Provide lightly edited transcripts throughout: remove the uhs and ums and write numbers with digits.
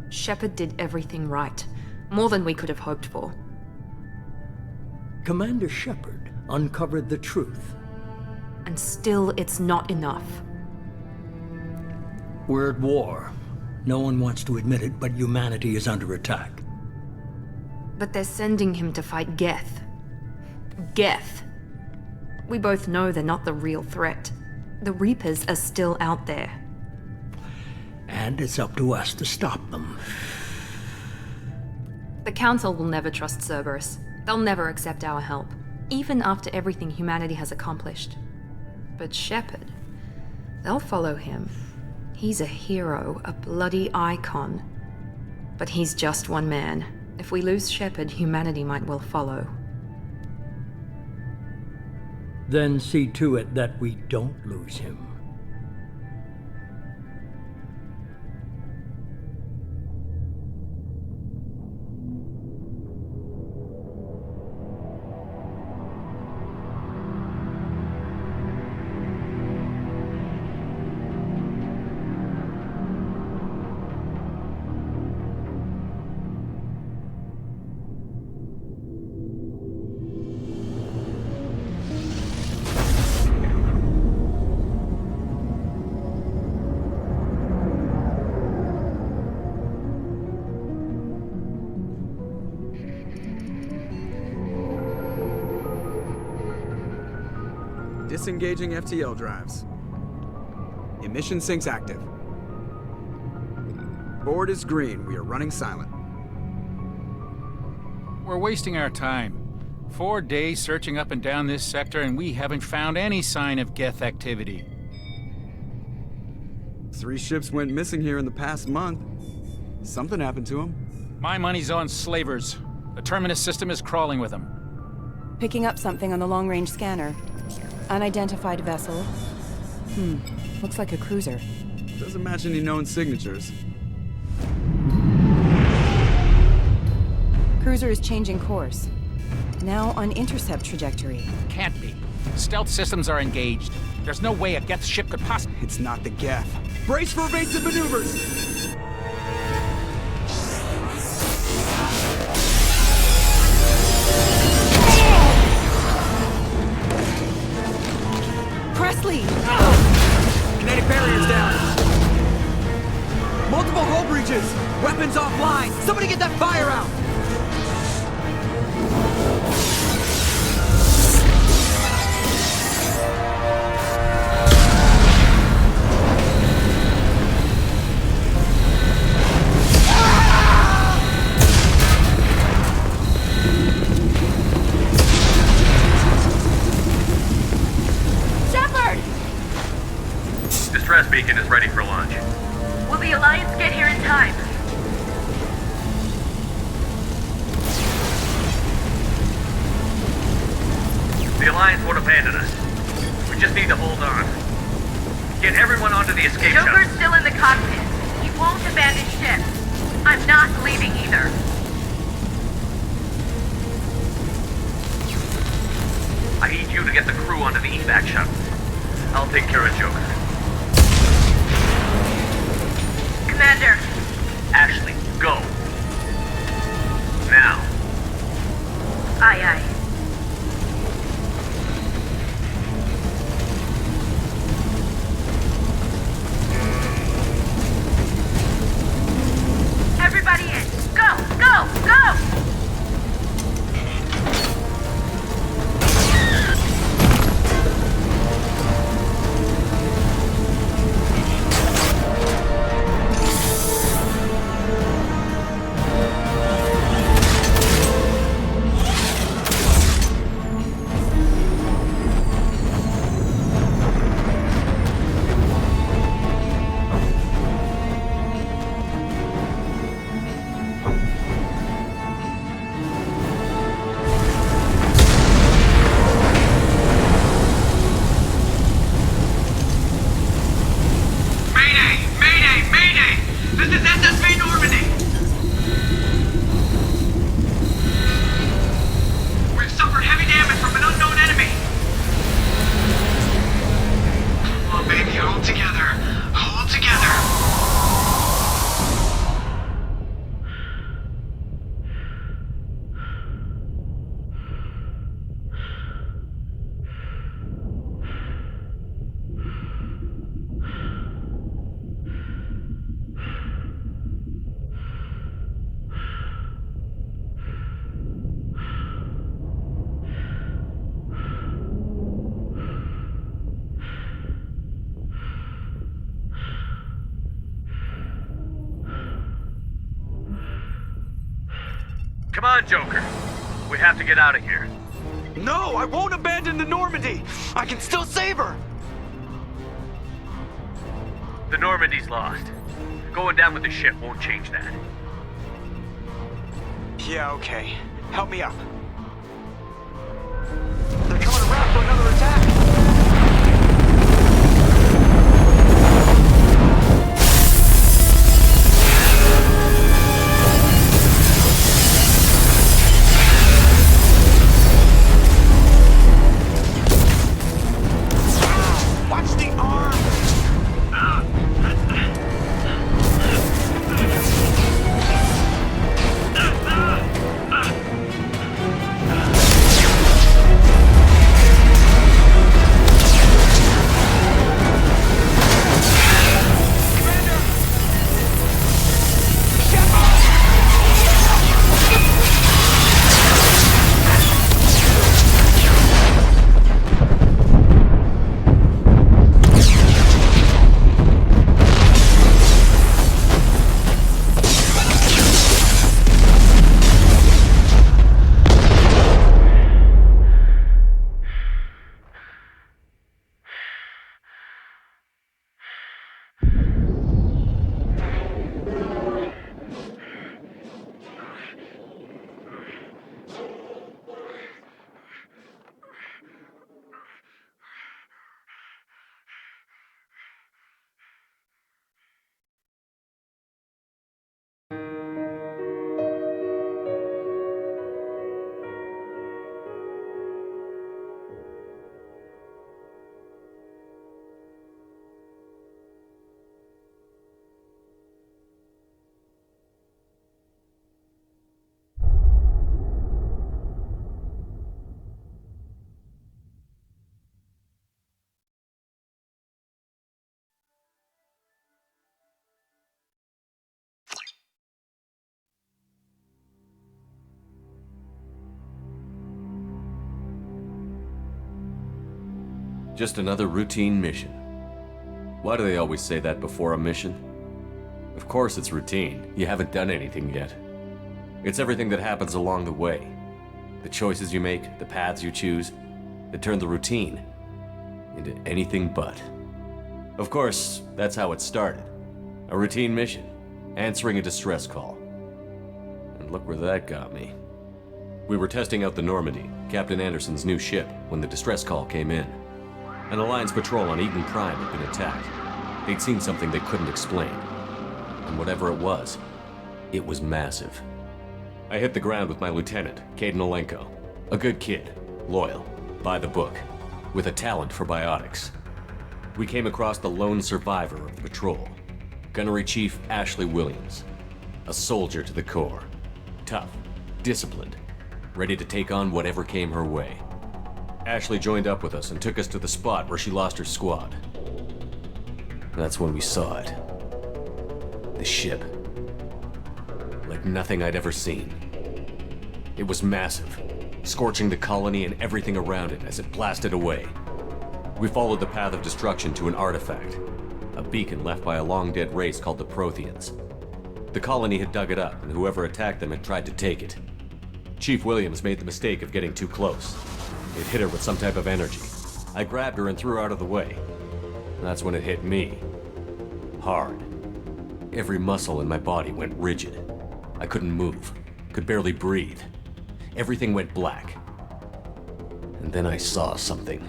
Shepard did everything right. More than we could have hoped for. Commander Shepard uncovered the truth. And still, it's not enough. We're at war. No one wants to admit it, but humanity is under attack. But they're sending him to fight Geth. Geth. We both know they're not the real threat. The Reapers are still out there. And it's up to us to stop them. The Council will never trust Cerberus. They'll never accept our help, even after everything humanity has accomplished. But Shepard, they'll follow him. He's a hero, a bloody icon. But he's just one man. If we lose Shepard, humanity might well follow. Then see to it that we don't lose him. Disengaging FTL drives. Emission sinks active. Board is green. We are running silent. We're wasting our time. 4 days searching up and down this sector, and we haven't found any sign of Geth activity. 3 ships went missing here in the past month. Something happened to them. My money's on slavers. The Terminus system is crawling with them. Picking up something on the long-range scanner. Unidentified vessel. Looks like a cruiser. Doesn't match any known signatures. Cruiser is changing course. Now on intercept trajectory. Can't be. Stealth systems are engaged. There's no way a Geth ship could possibly... It's not the Geth. Brace for evasive maneuvers! Presley! Kinetic barriers down! Multiple hull breaches! Weapons offline! Somebody get that fire out! Distress beacon is ready for launch. Will the Alliance get here in time? The Alliance won't abandon us. We just need to hold on. Get everyone onto the escape shuttle. Joker's still in the cockpit. He won't abandon ship. I'm not leaving either. I need you to get the crew onto the evac shuttle. I'll take care of Joker. Commander. Ashley, go. Now. Aye, aye. Everybody in. Go, go, go! Come on, Joker. We have to get out of here. No, I won't abandon the Normandy. I can still save her. The Normandy's lost. Going down with the ship won't change that. Yeah, okay. Help me up. They're coming around for another attack. Watch the arm! Just another routine mission. Why do they always say that before a mission? Of course it's routine. You haven't done anything yet. It's everything that happens along the way. The choices you make, the paths you choose, that turn the routine into anything but. Of course, that's how it started. A routine mission, answering a distress call. And look where that got me. We were testing out the Normandy, Captain Anderson's new ship, when the distress call came in. An Alliance patrol on Eden Prime had been attacked. They'd seen something they couldn't explain. And whatever it was massive. I hit the ground with my lieutenant, Caden Olenko. A good kid, loyal, by the book, with a talent for biotics. We came across the lone survivor of the patrol, Gunnery Chief Ashley Williams. A soldier to the core. Tough, disciplined, ready to take on whatever came her way. Ashley joined up with us and took us to the spot where she lost her squad. That's when we saw it. The ship. Like nothing I'd ever seen. It was massive, scorching the colony and everything around it as it blasted away. We followed the path of destruction to an artifact, a beacon left by a long-dead race called the Protheans. The colony had dug it up, and whoever attacked them had tried to take it. Chief Williams made the mistake of getting too close. It hit her with some type of energy. I grabbed her and threw her out of the way. That's when it hit me. Hard. Every muscle in my body went rigid. I couldn't move, could barely breathe. Everything went black. And then I saw something.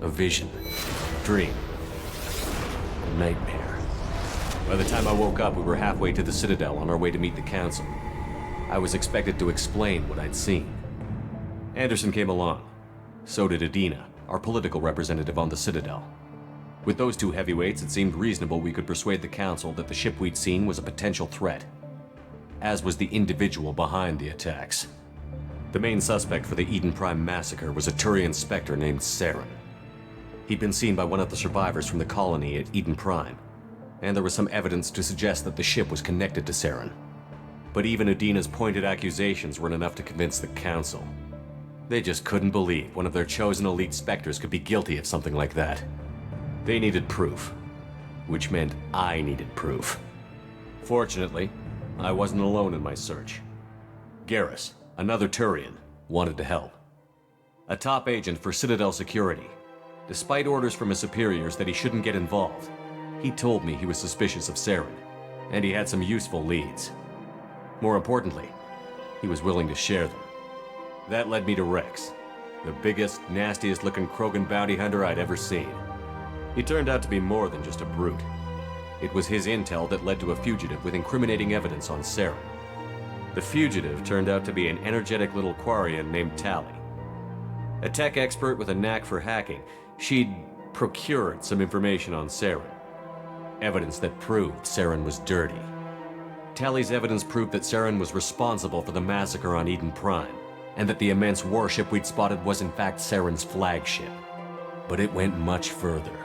A vision. Dream. A nightmare. By the time I woke up, we were halfway to the Citadel on our way to meet the Council. I was expected to explain what I'd seen. Anderson came along. So did Adina, our political representative on the Citadel. With those two heavyweights, it seemed reasonable we could persuade the Council that the ship we'd seen was a potential threat, as was the individual behind the attacks. The main suspect for the Eden Prime massacre was a Turian Spectre named Saren. He'd been seen by one of the survivors from the colony at Eden Prime, and there was some evidence to suggest that the ship was connected to Saren. But even Adina's pointed accusations weren't enough to convince the Council. They just couldn't believe one of their chosen elite Spectres could be guilty of something like that. They needed proof, which meant I needed proof. Fortunately, I wasn't alone in my search. Garrus, another Turian, wanted to help. A top agent for Citadel Security. Despite orders from his superiors that he shouldn't get involved, he told me he was suspicious of Saren, and he had some useful leads. More importantly, he was willing to share them. That led me to Rex, the biggest, nastiest looking Krogan bounty hunter I'd ever seen. He turned out to be more than just a brute. It was his intel that led to a fugitive with incriminating evidence on Saren. The fugitive turned out to be an energetic little Quarian named Tali. A tech expert with a knack for hacking, she'd procured some information on Saren. Evidence that proved Saren was dirty. Tali's evidence proved that Saren was responsible for the massacre on Eden Prime, and that the immense warship we'd spotted was in fact Saren's flagship. But it went much further.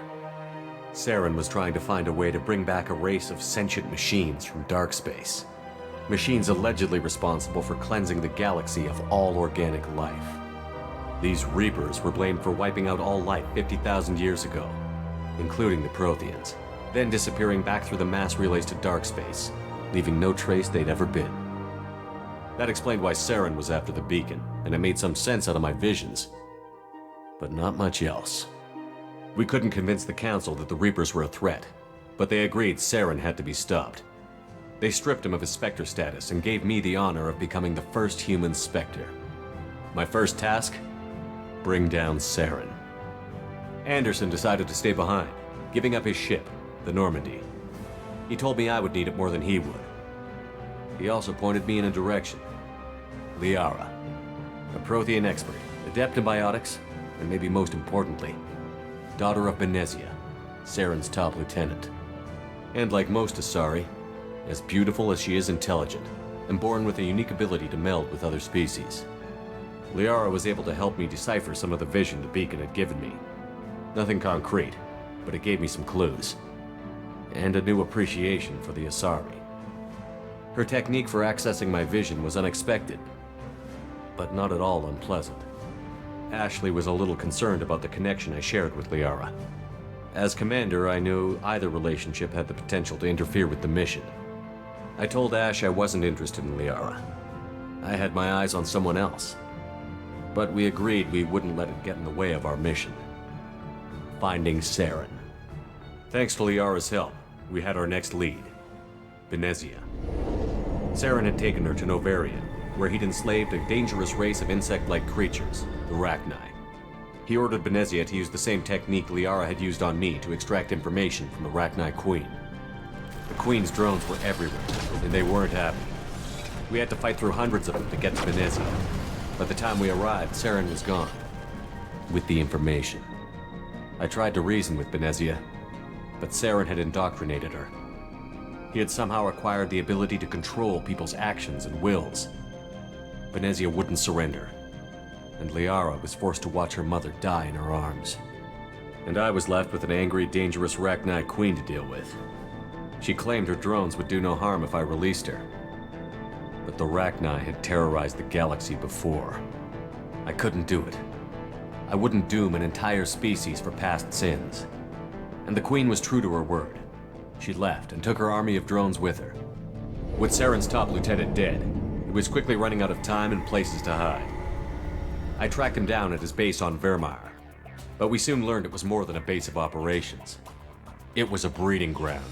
Saren was trying to find a way to bring back a race of sentient machines from dark space. Machines allegedly responsible for cleansing the galaxy of all organic life. These Reapers were blamed for wiping out all life 50,000 years ago, including the Protheans, then disappearing back through the mass relays to dark space, leaving no trace they'd ever been. That explained why Saren was after the beacon, and it made some sense out of my visions. But not much else. We couldn't convince the Council that the Reapers were a threat, but they agreed Saren had to be stopped. They stripped him of his Spectre status and gave me the honor of becoming the first human Spectre. My first task? Bring down Saren. Anderson decided to stay behind, giving up his ship, the Normandy. He told me I would need it more than he would. He also pointed me in a direction. Liara, a Prothean expert, adept in biotics, and maybe most importantly, daughter of Benezia, Saren's top lieutenant. And like most Asari, as beautiful as she is intelligent, and born with a unique ability to meld with other species. Liara was able to help me decipher some of the vision the beacon had given me. Nothing concrete, but it gave me some clues. And a new appreciation for the Asari. Her technique for accessing my vision was unexpected, but not at all unpleasant. Ashley was a little concerned about the connection I shared with Liara. As commander, I knew either relationship had the potential to interfere with the mission. I told Ash I wasn't interested in Liara. I had my eyes on someone else. But we agreed we wouldn't let it get in the way of our mission. Finding Saren. Thanks to Liara's help, we had our next lead, Benezia. Saren had taken her to Novarian, where he'd enslaved a dangerous race of insect-like creatures, the Rachni. He ordered Benezia to use the same technique Liara had used on me to extract information from the Rachni Queen. The Queen's drones were everywhere, and they weren't happy. We had to fight through hundreds of them to get to Benezia. By the time we arrived, Saren was gone, with the information. I tried to reason with Benezia, but Saren had indoctrinated her. He had somehow acquired the ability to control people's actions and wills. Benezia wouldn't surrender, and Liara was forced to watch her mother die in her arms. And I was left with an angry, dangerous Rachni Queen to deal with. She claimed her drones would do no harm if I released her. But the Rachni had terrorized the galaxy before. I couldn't do it. I wouldn't doom an entire species for past sins. And the Queen was true to her word. She left and took her army of drones with her. With Saren's top lieutenant dead, he was quickly running out of time and places to hide. I tracked him down at his base on Vermeer, but we soon learned it was more than a base of operations. It was a breeding ground.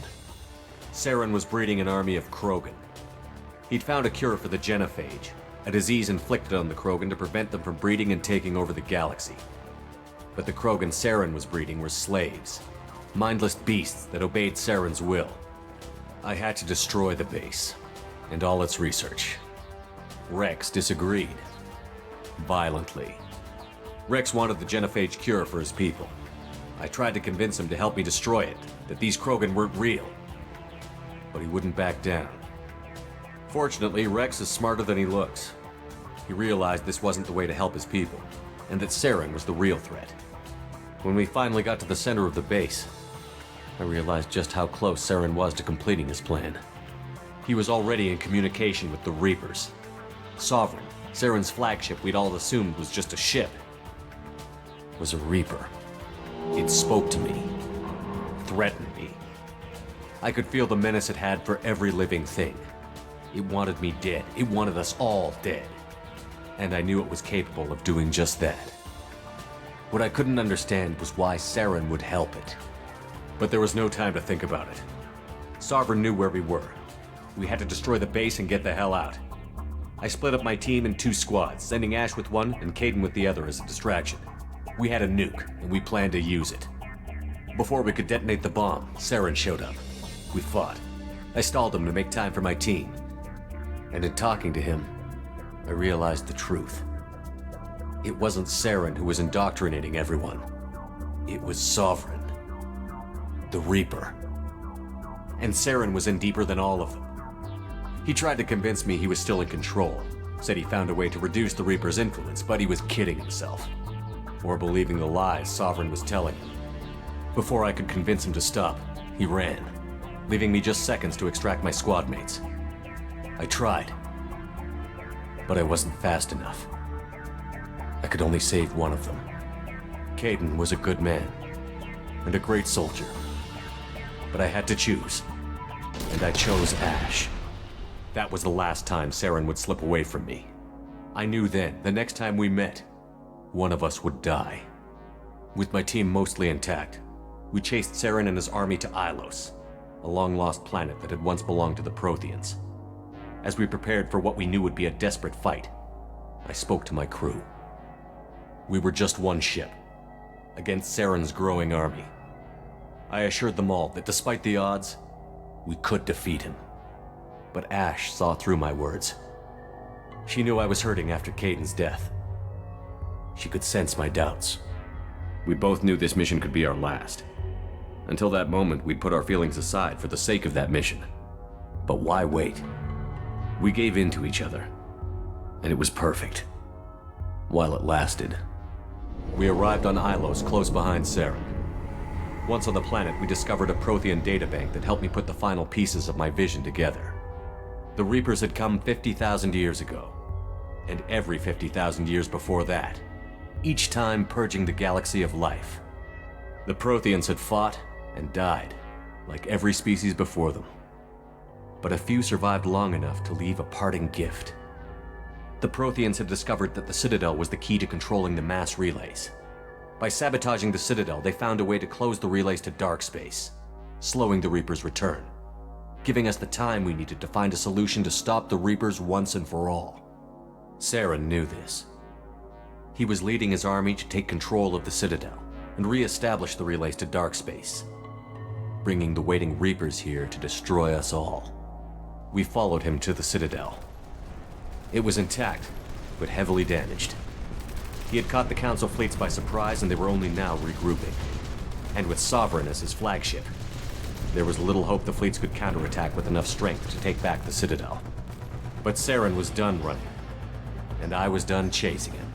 Saren was breeding an army of Krogan. He'd found a cure for the genophage, a disease inflicted on the Krogan to prevent them from breeding and taking over the galaxy. But the Krogan Saren was breeding were slaves, mindless beasts that obeyed Saren's will. I had to destroy the base, and all its research. Rex disagreed. Violently. Rex wanted the genophage cure for his people. I tried to convince him to help me destroy it, that these Krogan weren't real. But he wouldn't back down. Fortunately, Rex is smarter than he looks. He realized this wasn't the way to help his people, and that Saren was the real threat. When we finally got to the center of the base, I realized just how close Saren was to completing his plan. He was already in communication with the Reapers. Sovereign, Saren's flagship we'd all assumed was just a ship, was a Reaper. It spoke to me, threatened me. I could feel the menace it had for every living thing. It wanted me dead. It wanted us all dead. And I knew it was capable of doing just that. What I couldn't understand was why Saren would help it. But there was no time to think about it. Sovereign knew where we were. We had to destroy the base and get the hell out. I split up my team in 2 squads, sending Ash with one and Caden with the other as a distraction. We had a nuke, and we planned to use it. Before we could detonate the bomb, Saren showed up. We fought. I stalled him to make time for my team. And in talking to him, I realized the truth. It wasn't Saren who was indoctrinating everyone. It was Sovereign. The Reaper. And Saren was in deeper than all of them. He tried to convince me he was still in control, said he found a way to reduce the Reaper's influence, but he was kidding himself. Or believing the lies Sovereign was telling him. Before I could convince him to stop, he ran, leaving me just seconds to extract my squad mates. I tried, but I wasn't fast enough. I could only save one of them. Caden was a good man, and a great soldier. But I had to choose, and I chose Ash. That was the last time Saren would slip away from me. I knew then, the next time we met, one of us would die. With my team mostly intact, we chased Saren and his army to Ilos, a long-lost planet that had once belonged to the Protheans. As we prepared for what we knew would be a desperate fight, I spoke to my crew. We were just one ship, against Saren's growing army. I assured them all that despite the odds, we could defeat him. But Ash saw through my words. She knew I was hurting after Caden's death. She could sense my doubts. We both knew this mission could be our last. Until that moment, we'd put our feelings aside for the sake of that mission. But why wait? We gave in to each other, and it was perfect. While it lasted. We arrived on Ilos, close behind Saren. Once on the planet, we discovered a Prothean databank that helped me put the final pieces of my vision together. The Reapers had come 50,000 years ago, and every 50,000 years before that, each time purging the galaxy of life. The Protheans had fought and died, like every species before them. But a few survived long enough to leave a parting gift. The Protheans had discovered that the Citadel was the key to controlling the mass relays. By sabotaging the Citadel, they found a way to close the relays to dark space, slowing the Reapers' return, giving us the time we needed to find a solution to stop the Reapers once and for all. Saren knew this. He was leading his army to take control of the Citadel and re-establish the relays to dark space, bringing the waiting Reapers here to destroy us all. We followed him to the Citadel. It was intact, but heavily damaged. He had caught the Council fleets by surprise, and they were only now regrouping. And with Sovereign as his flagship, there was little hope the fleets could counterattack with enough strength to take back the Citadel. But Saren was done running, and I was done chasing him.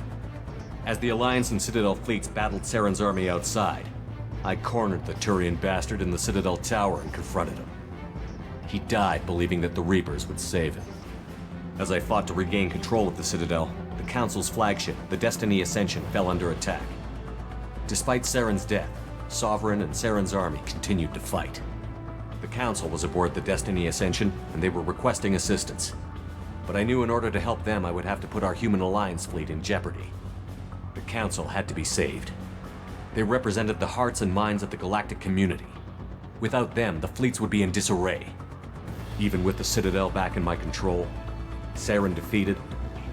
As the Alliance and Citadel fleets battled Saren's army outside, I cornered the Turian bastard in the Citadel tower and confronted him. He died believing that the Reapers would save him. As I fought to regain control of the Citadel, the Council's flagship, the Destiny Ascension, fell under attack. Despite Saren's death, Sovereign and Saren's army continued to fight. The Council was aboard the Destiny Ascension, and they were requesting assistance. But I knew in order to help them, I would have to put our human Alliance fleet in jeopardy. The Council had to be saved. They represented the hearts and minds of the galactic community. Without them, the fleets would be in disarray. Even with the Citadel back in my control, Saren defeated,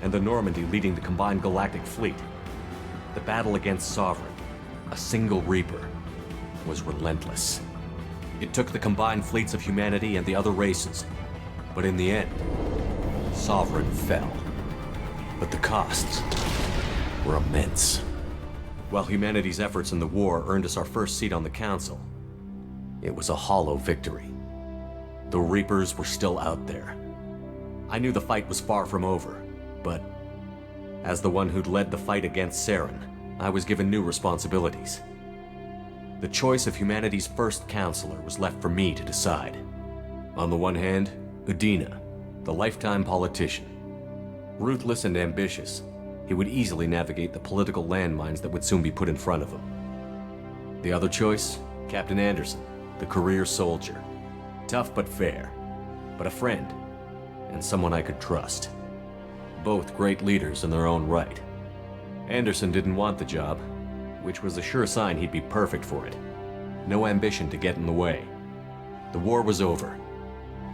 and the Normandy leading the combined galactic fleet, the battle against Sovereign, a single Reaper, was relentless. It took the combined fleets of humanity and the other races, but in the end, Sovereign fell. But the costs were immense. While humanity's efforts in the war earned us our first seat on the Council, it was a hollow victory. The Reapers were still out there. I knew the fight was far from over, but as the one who'd led the fight against Saren, I was given new responsibilities. The choice of humanity's first counselor was left for me to decide. On the one hand, Udina, the lifetime politician. Ruthless and ambitious, he would easily navigate the political landmines that would soon be put in front of him. The other choice, Captain Anderson, the career soldier. Tough but fair, but a friend, and someone I could trust. Both great leaders in their own right. Anderson didn't want the job, which was a sure sign he'd be perfect for it. No ambition to get in the way. The war was over.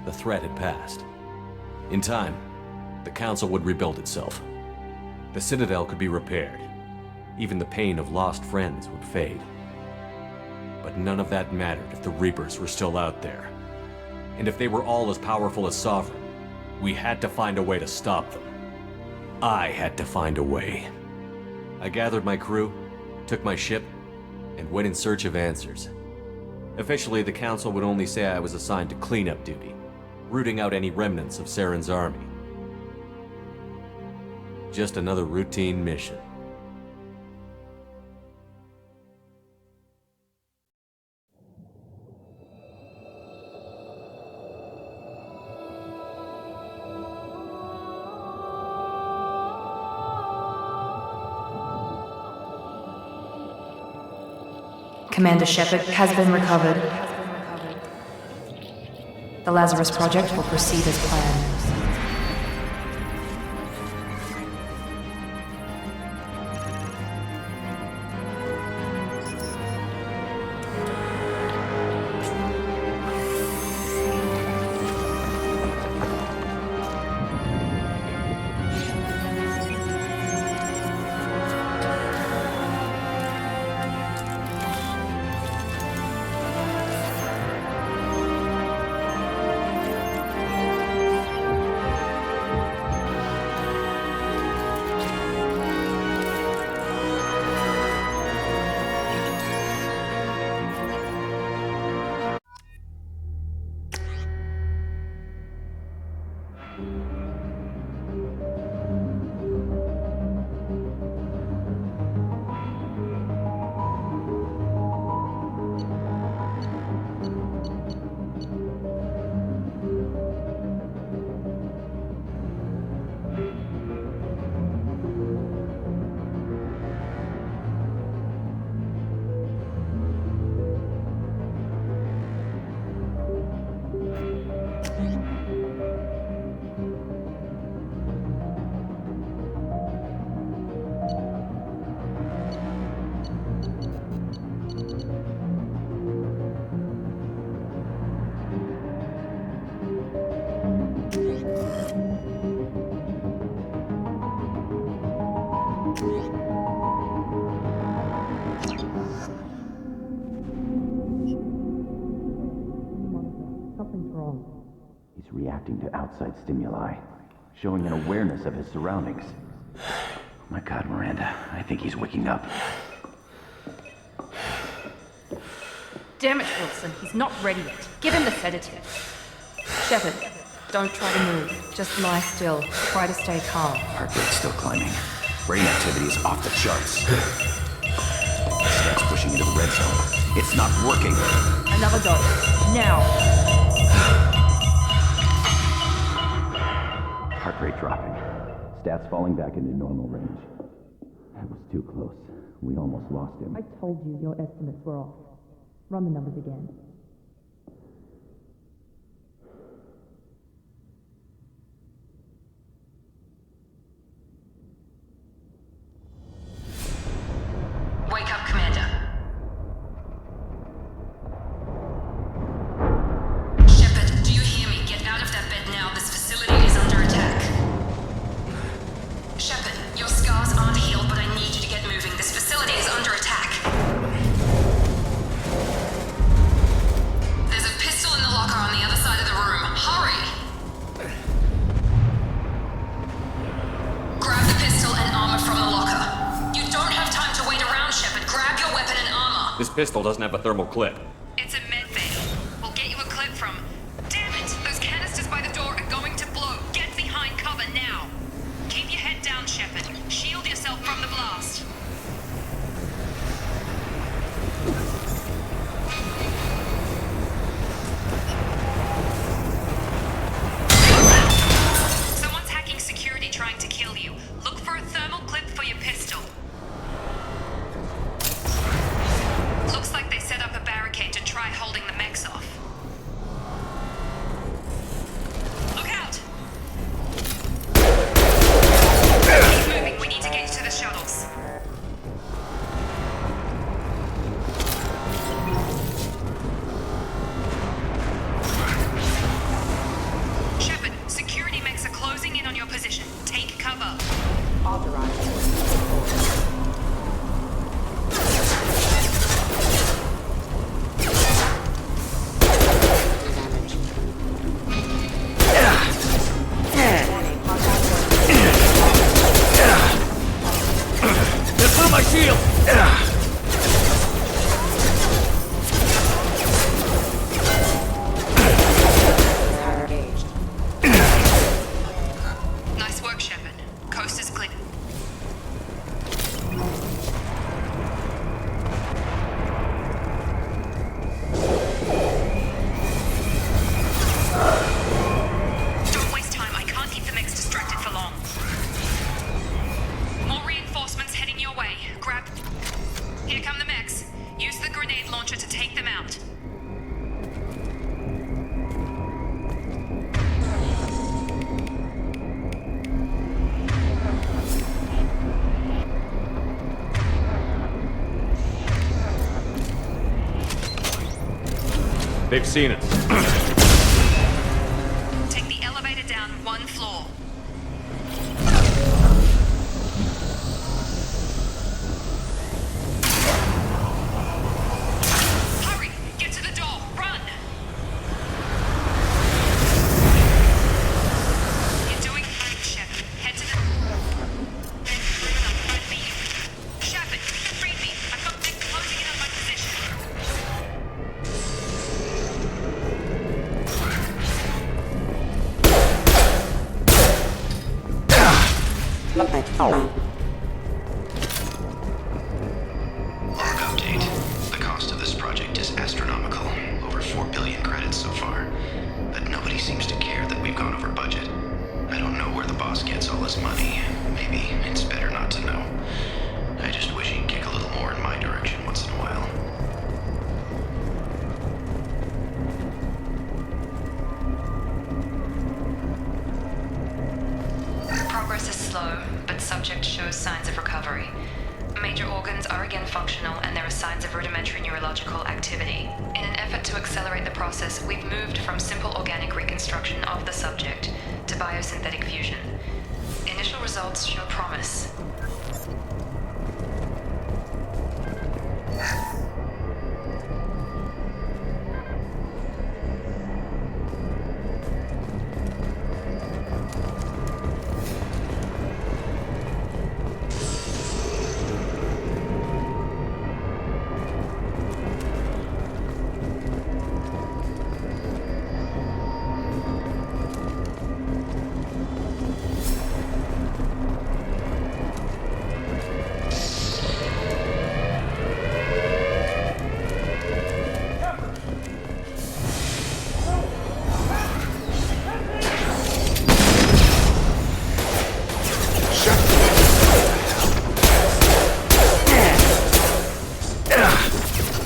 The threat had passed. In time, the Council would rebuild itself. The Citadel could be repaired. Even the pain of lost friends would fade. But none of that mattered if the Reapers were still out there. And if they were all as powerful as Sovereign, we had to find a way to stop them. I had to find a way. I gathered my crew, took my ship, and went in search of answers. Officially, the Council would only say I was assigned to cleanup duty, rooting out any remnants of Saren's army. Just another routine mission. Commander Shepard has been recovered. The Lazarus Project will proceed as planned. He's reacting to outside stimuli, showing an awareness of his surroundings. Oh my God, Miranda, I think he's waking up. Damn it, Wilson, he's not ready yet. Give him the sedative. Shepard, don't try to move. Just lie still. Try to stay calm. Heart rate's still climbing. Brain activity is off the charts. Stats pushing into the red zone. It's not working. Another dose. Now. Heart rate dropping. Stats falling back into normal range. That was too close. We almost lost him. I told you your estimates were off. Run the numbers again. Wake up, Commander. Shepard, do you hear me? Get out of that bed now. This facility is under attack. Shepard, your scars aren't healed, but I need you to get moving. This facility is under attack. There's a pistol in the locker on the other side of the room. Hurry! Grab the pistol and armor from the locker. You don't have time to wait around, Shepard. Grab your weapon and armor. This pistol doesn't have a thermal clip. It's a med bay. We'll get you a clip from... Damn it! Those canisters by the door are going to blow. Get behind cover now. Keep your head down, Shepard. Shield yourself from the blast. Someone's hacking security trying to kill you. Look for a thermal clip for your pistol. Looks like they set up a barricade to shield! Nice work, Shepard. Coast is clear. Don't waste time. I can't keep the mix distracted for long. More reinforcements heading your way. Grab... Here come the mechs. Use the grenade launcher to take them out. They've seen us. Take the elevator down one floor. Hurry! Get to the door! Run! You're doing fine, Shepard. Head to the... Shepard, read me. I've got Nick closing in on my position. Org update. The cost of this project is astronomical. Over 4 billion credits so far. But nobody seems to care that we've gone over budget. I don't know where the boss gets all his money. Maybe it's better not to know. I just wish he'd kick a little more in my direction once in a while. Progress is slow, but subject shows signs of recovery. Major organs are again functional, and there are signs of rudimentary neurological activity. In an effort to accelerate the process, we've moved from simple organic reconstruction of the subject to biosynthetic fusion. Initial results show promise.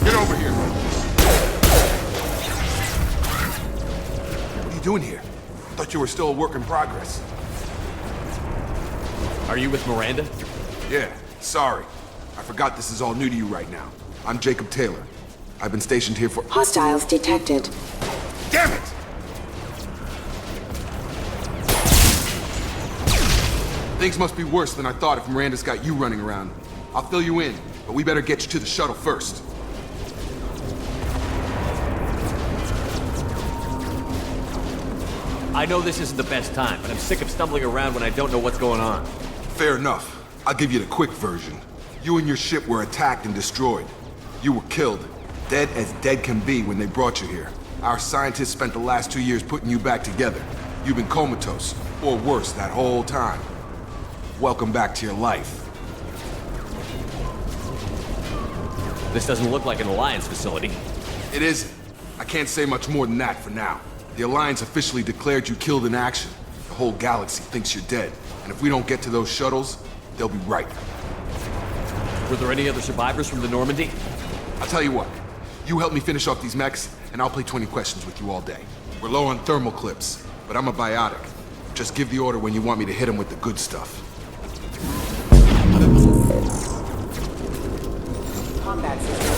Get over here. What are you doing here? I thought you were still a work in progress. Are you with Miranda? Yeah, sorry. I forgot this is all new to you right now. I'm Jacob Taylor. I've been stationed here for— Hostiles detected. Damn it! Things must be worse than I thought if Miranda's got you running around. I'll fill you in, but we better get you to the shuttle first. I know this isn't the best time, but I'm sick of stumbling around when I don't know what's going on. Fair enough. I'll give you the quick version. You and your ship were attacked and destroyed. You were killed. Dead as dead can be when they brought you here. Our scientists spent the last 2 years putting you back together. You've been comatose, or worse, that whole time. Welcome back to your life. This doesn't look like an Alliance facility. It isn't. I can't say much more than that for now. The Alliance officially declared you killed in action. The whole galaxy thinks you're dead. And if we don't get to those shuttles, they'll be right. Were there any other survivors from the Normandy? I'll tell you what. You help me finish off these mechs, and I'll play 20 questions with you all day. We're low on thermal clips, but I'm a biotic. Just give the order when you want me to hit them with the good stuff. Combat system.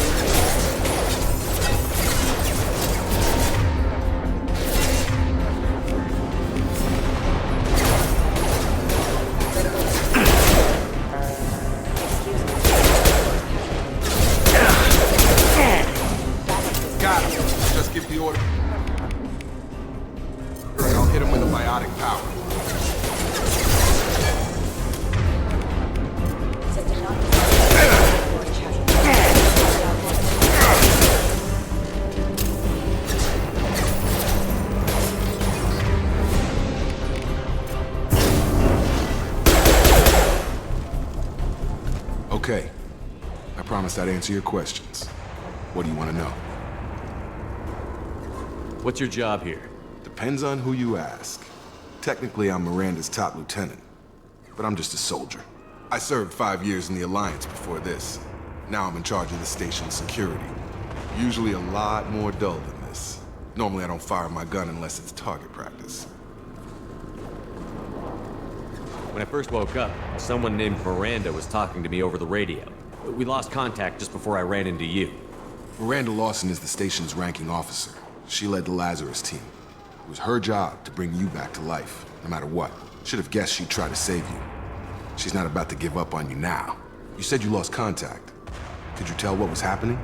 Got him. Just give the order. And I'll hit him with a biotic power. System not Okay. I promised I'd answer your questions. What do you want to know? What's your job here? Depends on who you ask. Technically, I'm Miranda's top lieutenant, but I'm just a soldier. I served 5 years in the Alliance before this. Now I'm in charge of the station's security. Usually a lot more dull than this. Normally I don't fire my gun unless it's target practice. When I first woke up, someone named Miranda was talking to me over the radio. We lost contact just before I ran into you. Miranda Lawson is the station's ranking officer. She led the Lazarus team. It was her job to bring you back to life, no matter what. Should have guessed she'd try to save you. She's not about to give up on you now. You said you lost contact. Could you tell what was happening?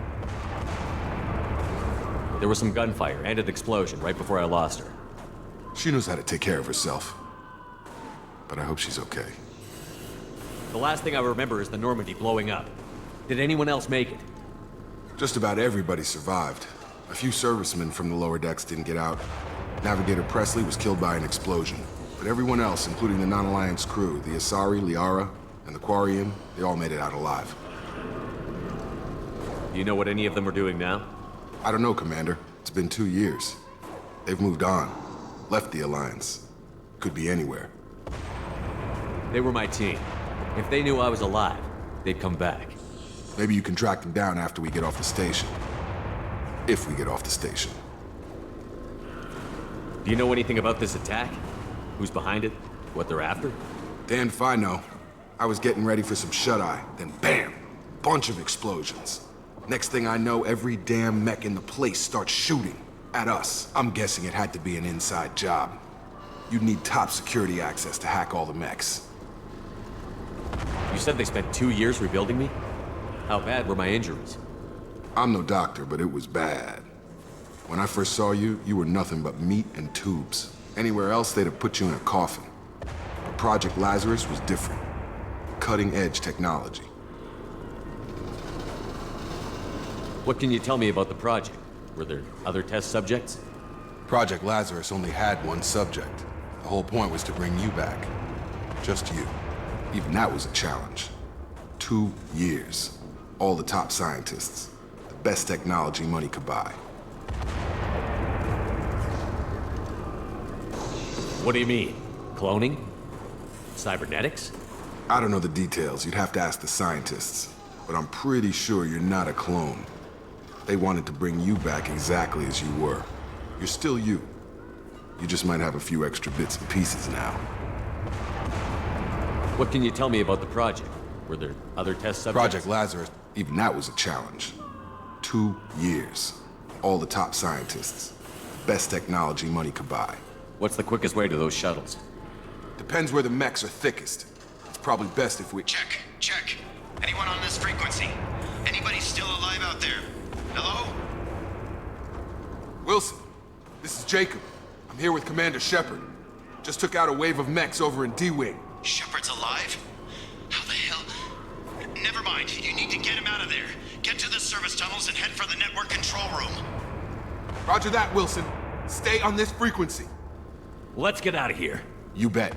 There was some gunfire and an explosion right before I lost her. She knows how to take care of herself. But I hope she's okay. The last thing I remember is the Normandy blowing up. Did anyone else make it? Just about everybody survived. A few servicemen from the lower decks didn't get out. Navigator Presley was killed by an explosion. But everyone else, including the non-Alliance crew, the Asari, Liara, and the Quarian, they all made it out alive. Do you know what any of them are doing now? I don't know, Commander. It's been 2 years. They've moved on. Left the Alliance. Could be anywhere. They were my team. If they knew I was alive, they'd come back. Maybe you can track them down after we get off the station. If we get off the station. Do you know anything about this attack? Who's behind it? What they're after? Damned if I know. I was getting ready for some shut-eye, then bam! Bunch of explosions. Next thing I know, every damn mech in the place starts shooting at us. I'm guessing it had to be an inside job. You'd need top security access to hack all the mechs. You said they spent 2 years rebuilding me? How bad were my injuries? I'm no doctor, but it was bad. When I first saw you, you were nothing but meat and tubes. Anywhere else, they'd have put you in a coffin. But Project Lazarus was different. Cutting-edge technology. What can you tell me about the project? Were there other test subjects? Project Lazarus only had one subject. The whole point was to bring you back. Just you. Even that was a challenge. 2 years. All the top scientists. The best technology money could buy. What do you mean? Cloning? Cybernetics? I don't know the details. You'd have to ask the scientists. But I'm pretty sure you're not a clone. They wanted to bring you back exactly as you were. You're still you. You just might have a few extra bits and pieces now. What can you tell me about the project? Were there other test subjects? Project Lazarus, even that was a challenge. 2 years. All the top scientists. The best technology money could buy. What's the quickest way to those shuttles? Depends where the mechs are thickest. It's probably best if we... Check. Anyone on this frequency? Anybody still alive out there? Hello? Wilson, this is Jacob. I'm here with Commander Shepard. Just took out a wave of mechs over in D-Wing. Shepard's alive? How the hell? Never mind. You need to get him out of there. Get to the service tunnels and head for the network control room. Roger that, Wilson. Stay on this frequency. Let's get out of here. You bet.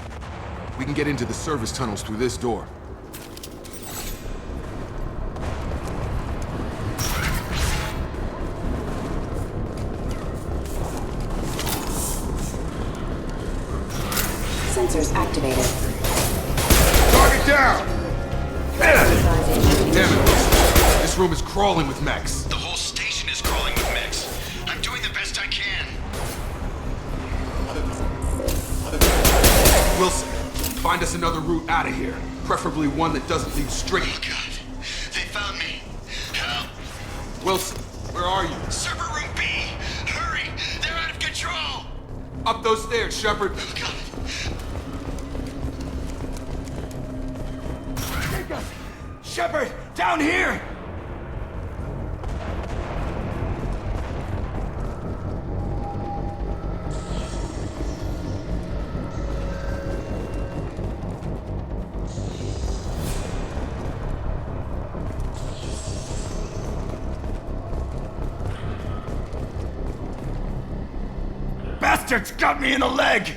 We can get into the service tunnels through this door. Sensors activated. Target down! Damn it, Wilson. This room is crawling with mechs. The whole station is crawling with mechs. I'm doing the best I can. Wilson, find us another route out of here. Preferably one that doesn't lead straight. Oh, God. They found me. Help. Wilson, where are you? Server room B. Hurry. They're out of control. Up those stairs, Shepard. Oh, God. Shepard, down here! Bastards got me in the leg!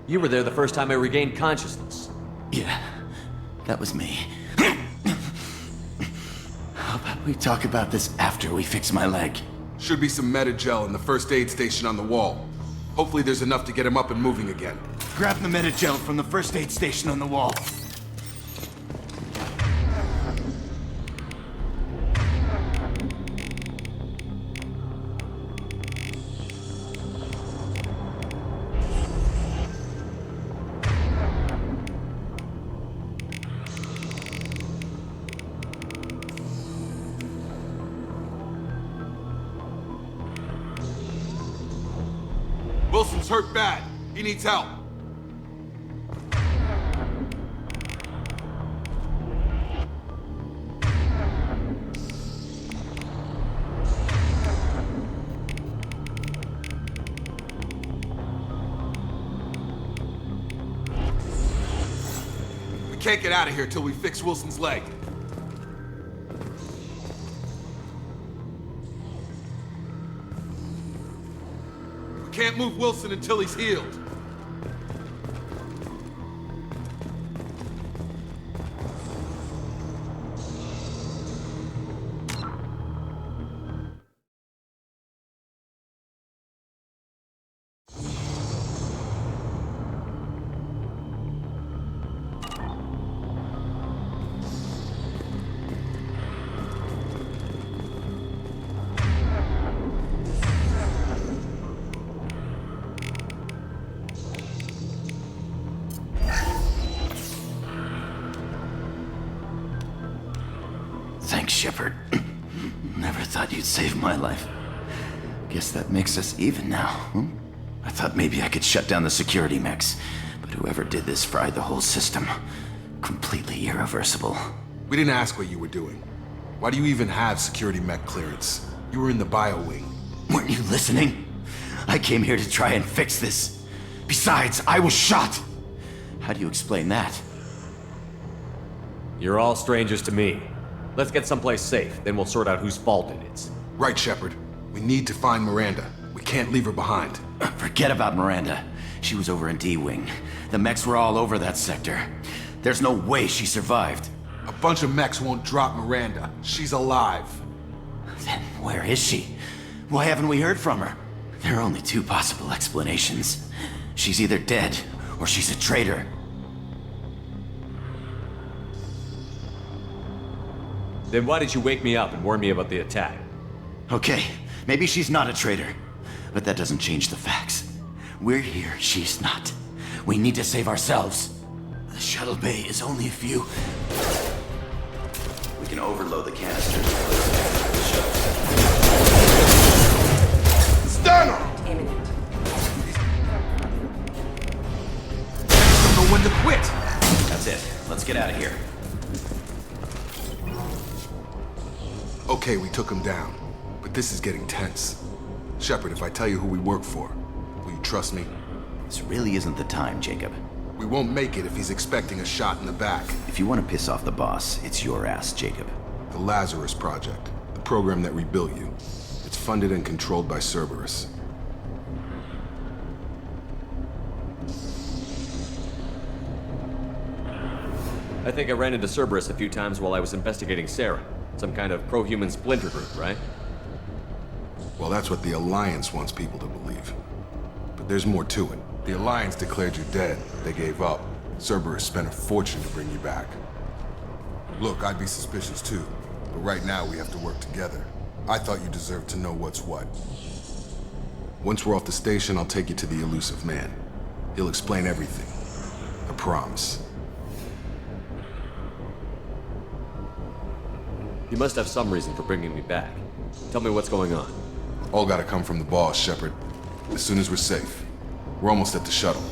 You were there the first time I regained consciousness. Yeah, that was me. We talk about this after we fix my leg. Should be some Medi-gel in the first aid station on the wall. Hopefully there's enough to get him up and moving again. Grab the Medi-gel from the first aid station on the wall. Wilson's hurt bad. He needs help. We can't get out of here till we fix Wilson's leg. Can't move Wilson until he's healed. Thanks, Shepard. Never thought you'd save my life. Guess that makes us even now, huh? I thought maybe I could shut down the security mechs, but whoever did this fried the whole system. Completely irreversible. We didn't ask what you were doing. Why do you even have security mech clearance? You were in the bio wing. Weren't you listening? I came here to try and fix this. Besides, I was shot. How do you explain that? You're all strangers to me. Let's get someplace safe, then we'll sort out whose fault it is. Right, Shepard. We need to find Miranda. We can't leave her behind. Forget about Miranda. She was over in D-Wing. The mechs were all over that sector. There's no way she survived. A bunch of mechs won't drop Miranda. She's alive. Then where is she? Why haven't we heard from her? There are only two possible explanations. She's either dead, or she's a traitor. Then why did you wake me up and warn me about the attack? Okay, maybe she's not a traitor, but that doesn't change the facts. We're here, she's not. We need to save ourselves. The shuttle bay is only a few. We can overload the canisters. Stun her! Imminent. Don't know when to quit. That's it. Let's get out of here. Okay, we took him down, but this is getting tense. Shepard, if I tell you who we work for, will you trust me? This really isn't the time, Jacob. We won't make it if he's expecting a shot in the back. If you want to piss off the boss, it's your ass, Jacob. The Lazarus Project, the program that rebuilt you. It's funded and controlled by Cerberus. I think I ran into Cerberus a few times while I was investigating Sarah. Some kind of pro-human splinter group, right? Well, that's what the Alliance wants people to believe. But there's more to it. The Alliance declared you dead. They gave up. Cerberus spent a fortune to bring you back. Look, I'd be suspicious too. But right now, we have to work together. I thought you deserved to know what's what. Once we're off the station, I'll take you to the elusive man. He'll explain everything. I promise. You must have some reason for bringing me back. Tell me what's going on. All gotta come from the boss, Shepard. As soon as we're safe. We're almost at the shuttle.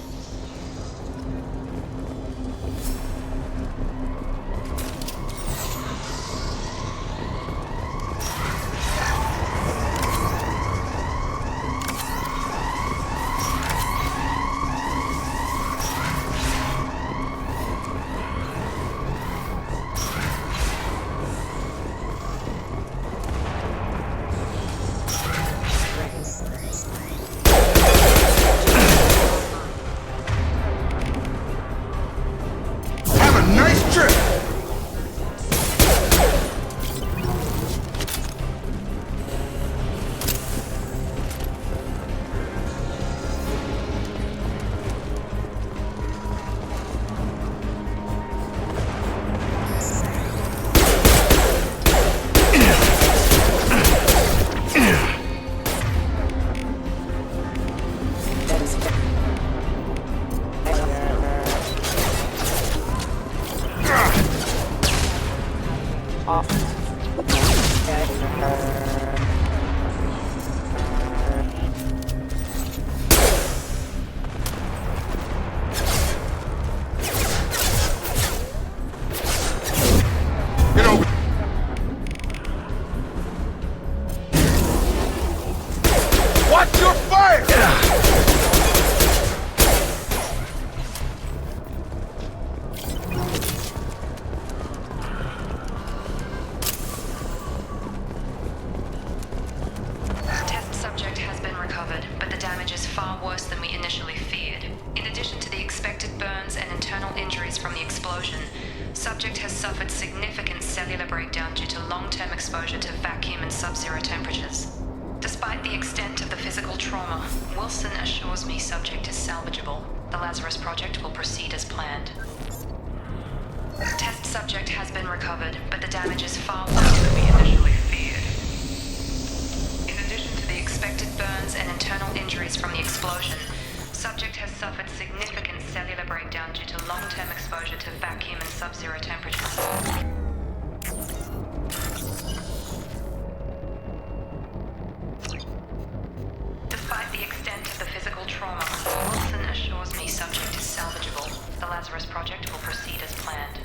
than we initially feared. In addition to the expected burns and internal injuries from the explosion, subject has suffered significant cellular breakdown due to long-term exposure to vacuum and sub-zero temperatures. Despite the extent of the physical trauma, Wilson assures me subject is salvageable. The Lazarus Project will proceed as planned. Test subject has been recovered, but the damage is far worse than we initially feared. In addition to the expected burns and internal injuries from the explosion, subject has suffered significant cellular breakdown due to long-term exposure to vacuum and sub-zero temperatures. Despite the extent of the physical trauma, Wilson assures me subject is salvageable. The Lazarus Project will proceed as planned.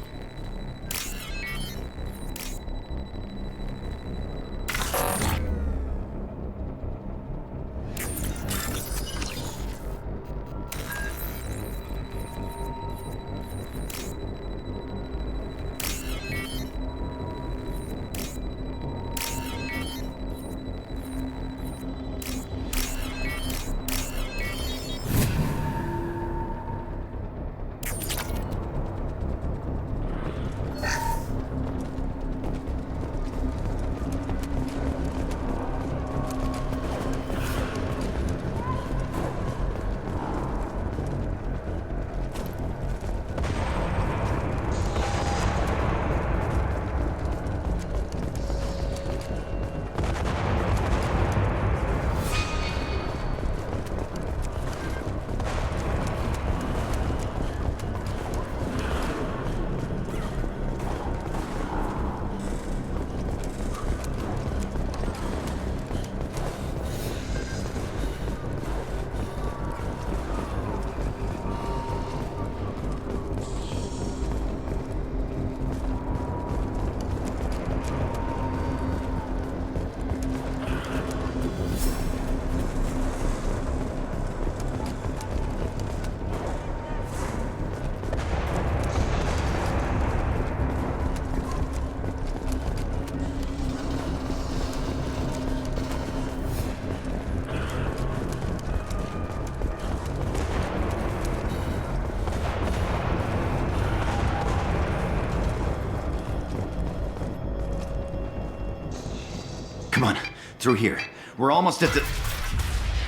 Come on, through here. We're almost at the...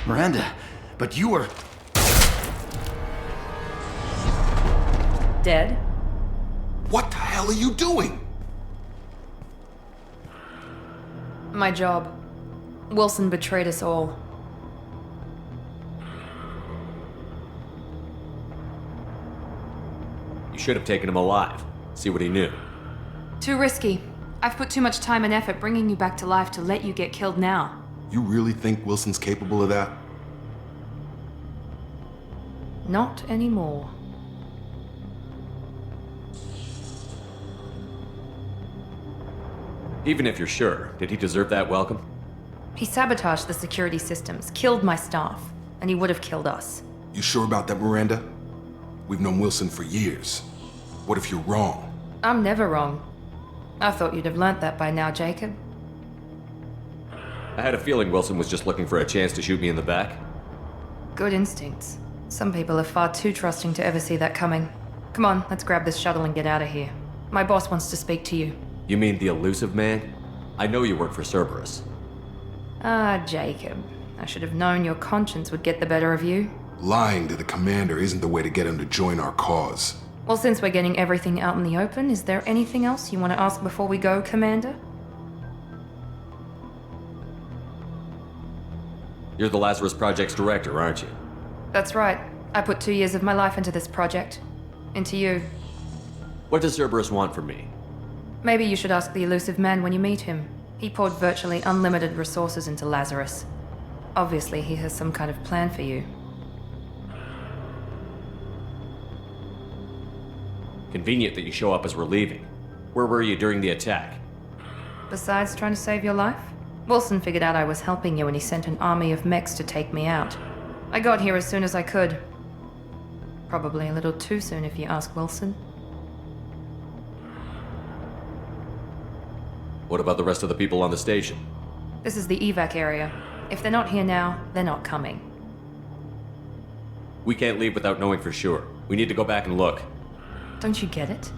Miranda, but you were... Dead? What the hell are you doing? My job. Wilson betrayed us all. You should have taken him alive. See what he knew. Too risky. I've put too much time and effort bringing you back to life to let you get killed now. You really think Wilson's capable of that? Not anymore. Even if you're sure, did he deserve that welcome? He sabotaged the security systems, killed my staff, and he would have killed us. You sure about that, Miranda? We've known Wilson for years. What if you're wrong? I'm never wrong. I thought you'd have learnt that by now, Jacob. I had a feeling Wilson was just looking for a chance to shoot me in the back. Good instincts. Some people are far too trusting to ever see that coming. Come on, let's grab this shuttle and get out of here. My boss wants to speak to you. You mean the elusive man? I know you work for Cerberus. Ah, Jacob. I should have known your conscience would get the better of you. Lying to the commander isn't the way to get him to join our cause. Well, since we're getting everything out in the open, is there anything else you want to ask before we go, Commander? You're the Lazarus Project's director, aren't you? That's right. I put 2 years of my life into this project. Into you. What does Cerberus want from me? Maybe you should ask the elusive man when you meet him. He poured virtually unlimited resources into Lazarus. Obviously, he has some kind of plan for you. Convenient that you show up as we're leaving. Where were you during the attack? Besides trying to save your life, Wilson figured out I was helping you and he sent an army of mechs to take me out. I got here as soon as I could. Probably a little too soon if you ask Wilson. What about the rest of the people on the station? This is the evac area. If they're not here now, they're not coming. We can't leave without knowing for sure. We need to go back and look. Don't you get it?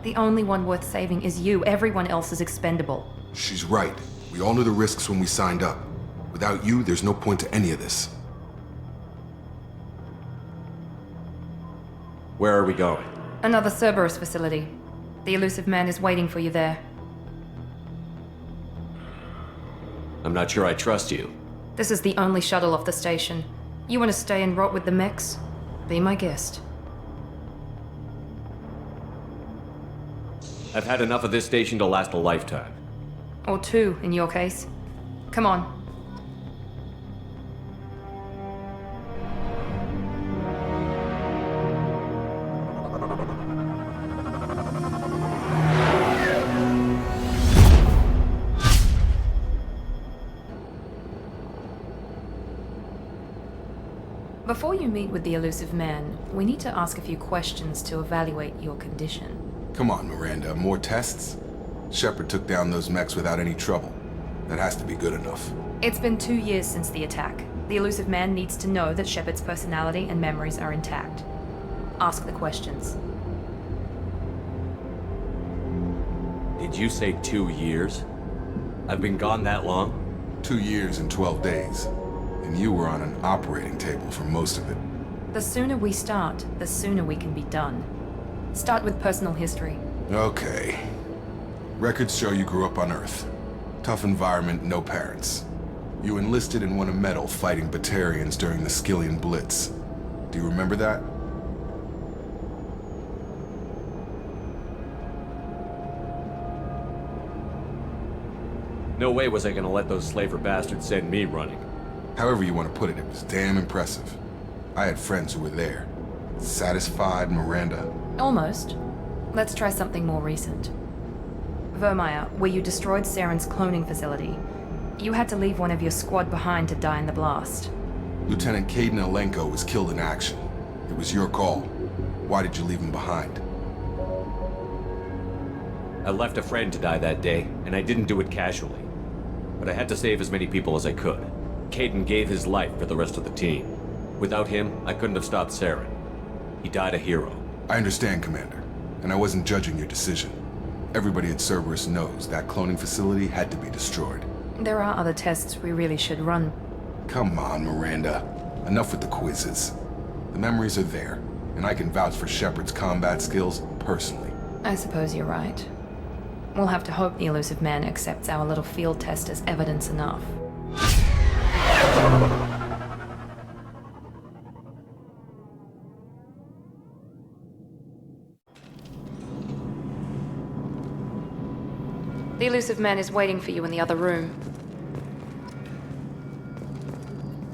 The only one worth saving is you. Everyone else is expendable. She's right. We all knew the risks when we signed up. Without you, there's no point to any of this. Where are we going? Another Cerberus facility. The elusive man is waiting for you there. I'm not sure I trust you. This is the only shuttle off the station. You want to stay and rot with the mechs? Be my guest. I've had enough of this station to last a lifetime. Or two, in your case. Come on. Before you meet with the elusive man, we need to ask a few questions to evaluate your condition. Come on, Miranda, more tests? Shepard took down those mechs without any trouble. That has to be good enough. It's been 2 years since the attack. The elusive man needs to know that Shepard's personality and memories are intact. Ask the questions. Did you say 2 years? I've been gone that long? 2 years and 12 days. And you were on an operating table for most of it. The sooner we start, the sooner we can be done. Start with personal history. Okay. Records show you grew up on Earth. Tough environment, no parents. You enlisted and won a medal fighting Batarians during the Skillian Blitz. Do you remember that? No way was I gonna let those slaver bastards send me running. However you want to put it, it was damn impressive. I had friends who were there. Satisfied, Miranda? Almost. Let's try something more recent. Vermeer, where you destroyed Saren's cloning facility. You had to leave one of your squad behind to die in the blast. Lieutenant Caden Alenko was killed in action. It was your call. Why did you leave him behind? I left a friend to die that day, and I didn't do it casually. But I had to save as many people as I could. Caden gave his life for the rest of the team. Without him, I couldn't have stopped Saren. He died a hero. I understand, Commander, and I wasn't judging your decision. Everybody at Cerberus knows that cloning facility had to be destroyed. There are other tests we really should run. Come on, Miranda. Enough with the quizzes. The memories are there, and I can vouch for Shepard's combat skills personally. I suppose you're right. We'll have to hope the elusive man accepts our little field test as evidence enough. The elusive man is waiting for you in the other room.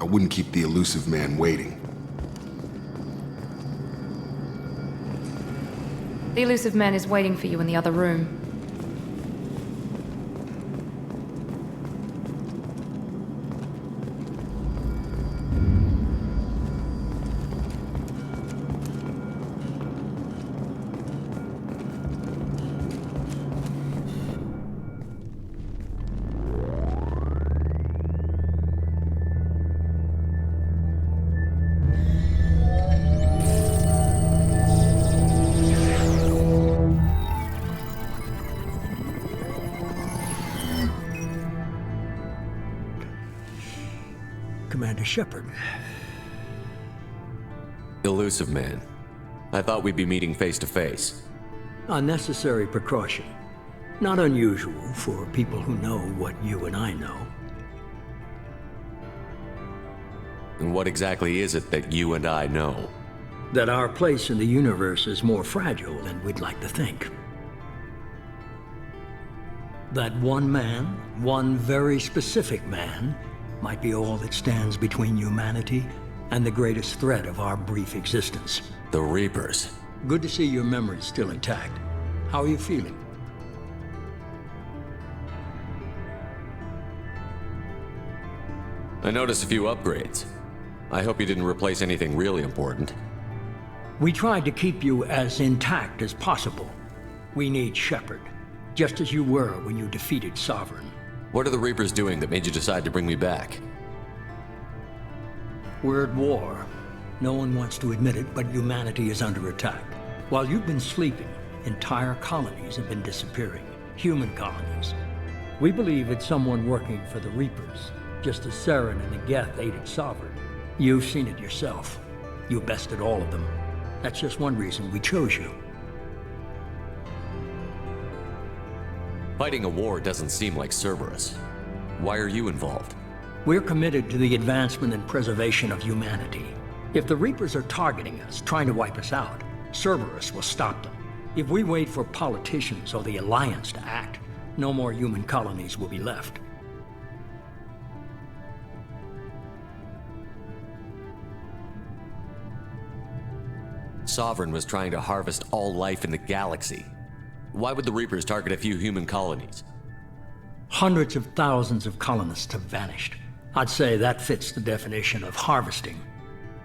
I wouldn't keep the elusive man waiting. The elusive man is waiting for you in the other room. Commander Shepard. Elusive man. I thought we'd be meeting face to face. Unnecessary precaution. Not unusual for people who know what you and I know. And what exactly is it that you and I know? That our place in the universe is more fragile than we'd like to think. That one man, one very specific man, might be all that stands between humanity and the greatest threat of our brief existence. The Reapers. Good to see your memory's still intact. How are you feeling? I noticed a few upgrades. I hope you didn't replace anything really important. We tried to keep you as intact as possible. We need Shepard, just as you were when you defeated Sovereign. What are the Reapers doing that made you decide to bring me back? We're at war. No one wants to admit it, but humanity is under attack. While you've been sleeping, entire colonies have been disappearing. Human colonies. We believe it's someone working for the Reapers, just as Saren and the Geth aided Sovereign. You've seen it yourself. You bested all of them. That's just one reason we chose you. Fighting a war doesn't seem like Cerberus. Why are you involved? We're committed to the advancement and preservation of humanity. If the Reapers are targeting us, trying to wipe us out, Cerberus will stop them. If we wait for politicians or the Alliance to act, no more human colonies will be left. Sovereign was trying to harvest all life in the galaxy. Why would the Reapers target a few human colonies? Hundreds of thousands of colonists have vanished. I'd say that fits the definition of harvesting.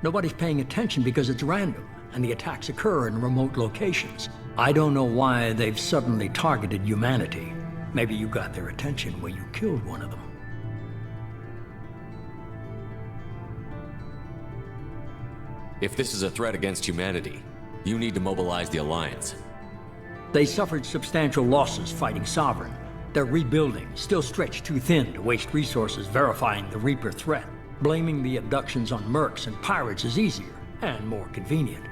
Nobody's paying attention because it's random, and the attacks occur in remote locations. I don't know why they've suddenly targeted humanity. Maybe you got their attention when you killed one of them. If this is a threat against humanity, you need to mobilize the Alliance. They suffered substantial losses fighting Sovereign. They're rebuilding, still stretched too thin to waste resources verifying the Reaper threat. Blaming the abductions on mercs and pirates is easier and more convenient.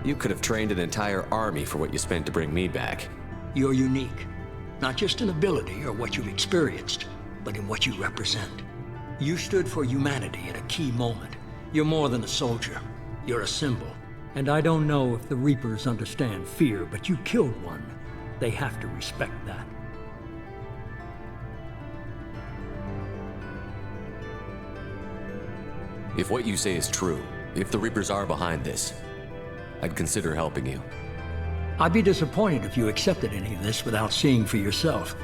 You could have trained an entire army for what you spent to bring me back. You're unique, not just in ability or what you've experienced, but in what you represent. You stood for humanity at a key moment. You're more than a soldier. You're a symbol. And I don't know if the Reapers understand fear, but you killed one. They have to respect that. If what you say is true, if the Reapers are behind this, I'd consider helping you. I'd be disappointed if you accepted any of this without seeing for yourself.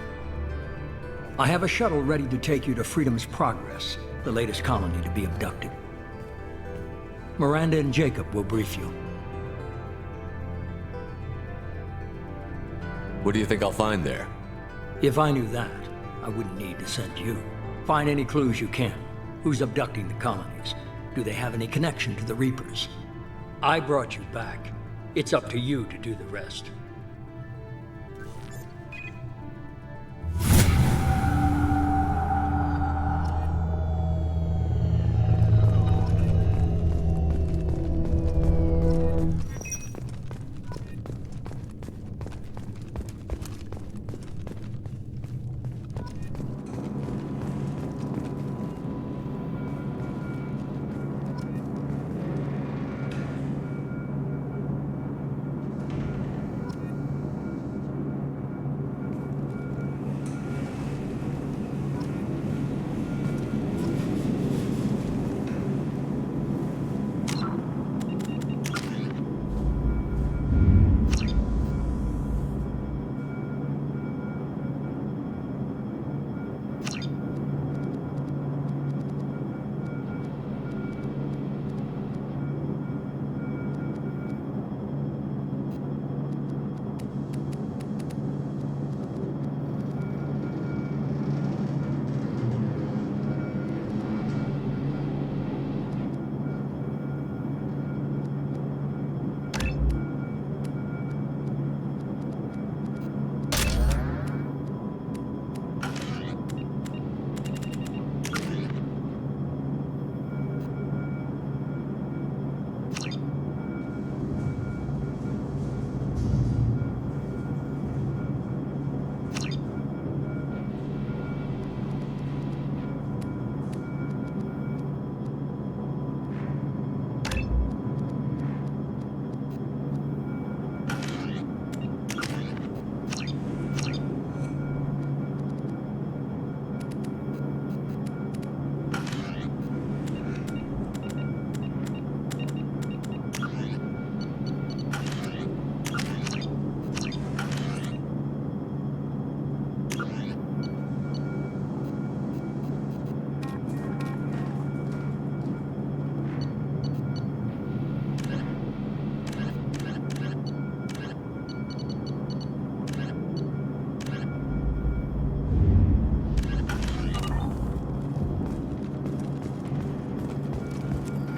I have a shuttle ready to take you to Freedom's Progress, the latest colony to be abducted. Miranda and Jacob will brief you. What do you think I'll find there? If I knew that, I wouldn't need to send you. Find any clues you can. Who's abducting the colonies? Do they have any connection to the Reapers? I brought you back. It's up to you to do the rest.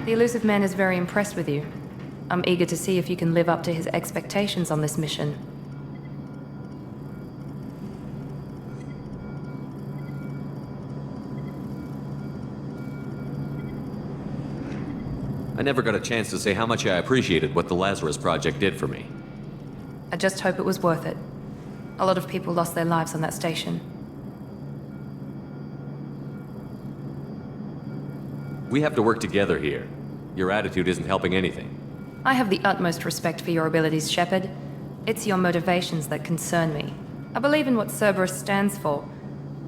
The elusive man is very impressed with you. I'm eager to see if you can live up to his expectations on this mission. I never got a chance to say how much I appreciated what the Lazarus Project did for me. I just hope it was worth it. A lot of people lost their lives on that station. We have to work together here. Your attitude isn't helping anything. I have the utmost respect for your abilities, Shepard. It's your motivations that concern me. I believe in what Cerberus stands for.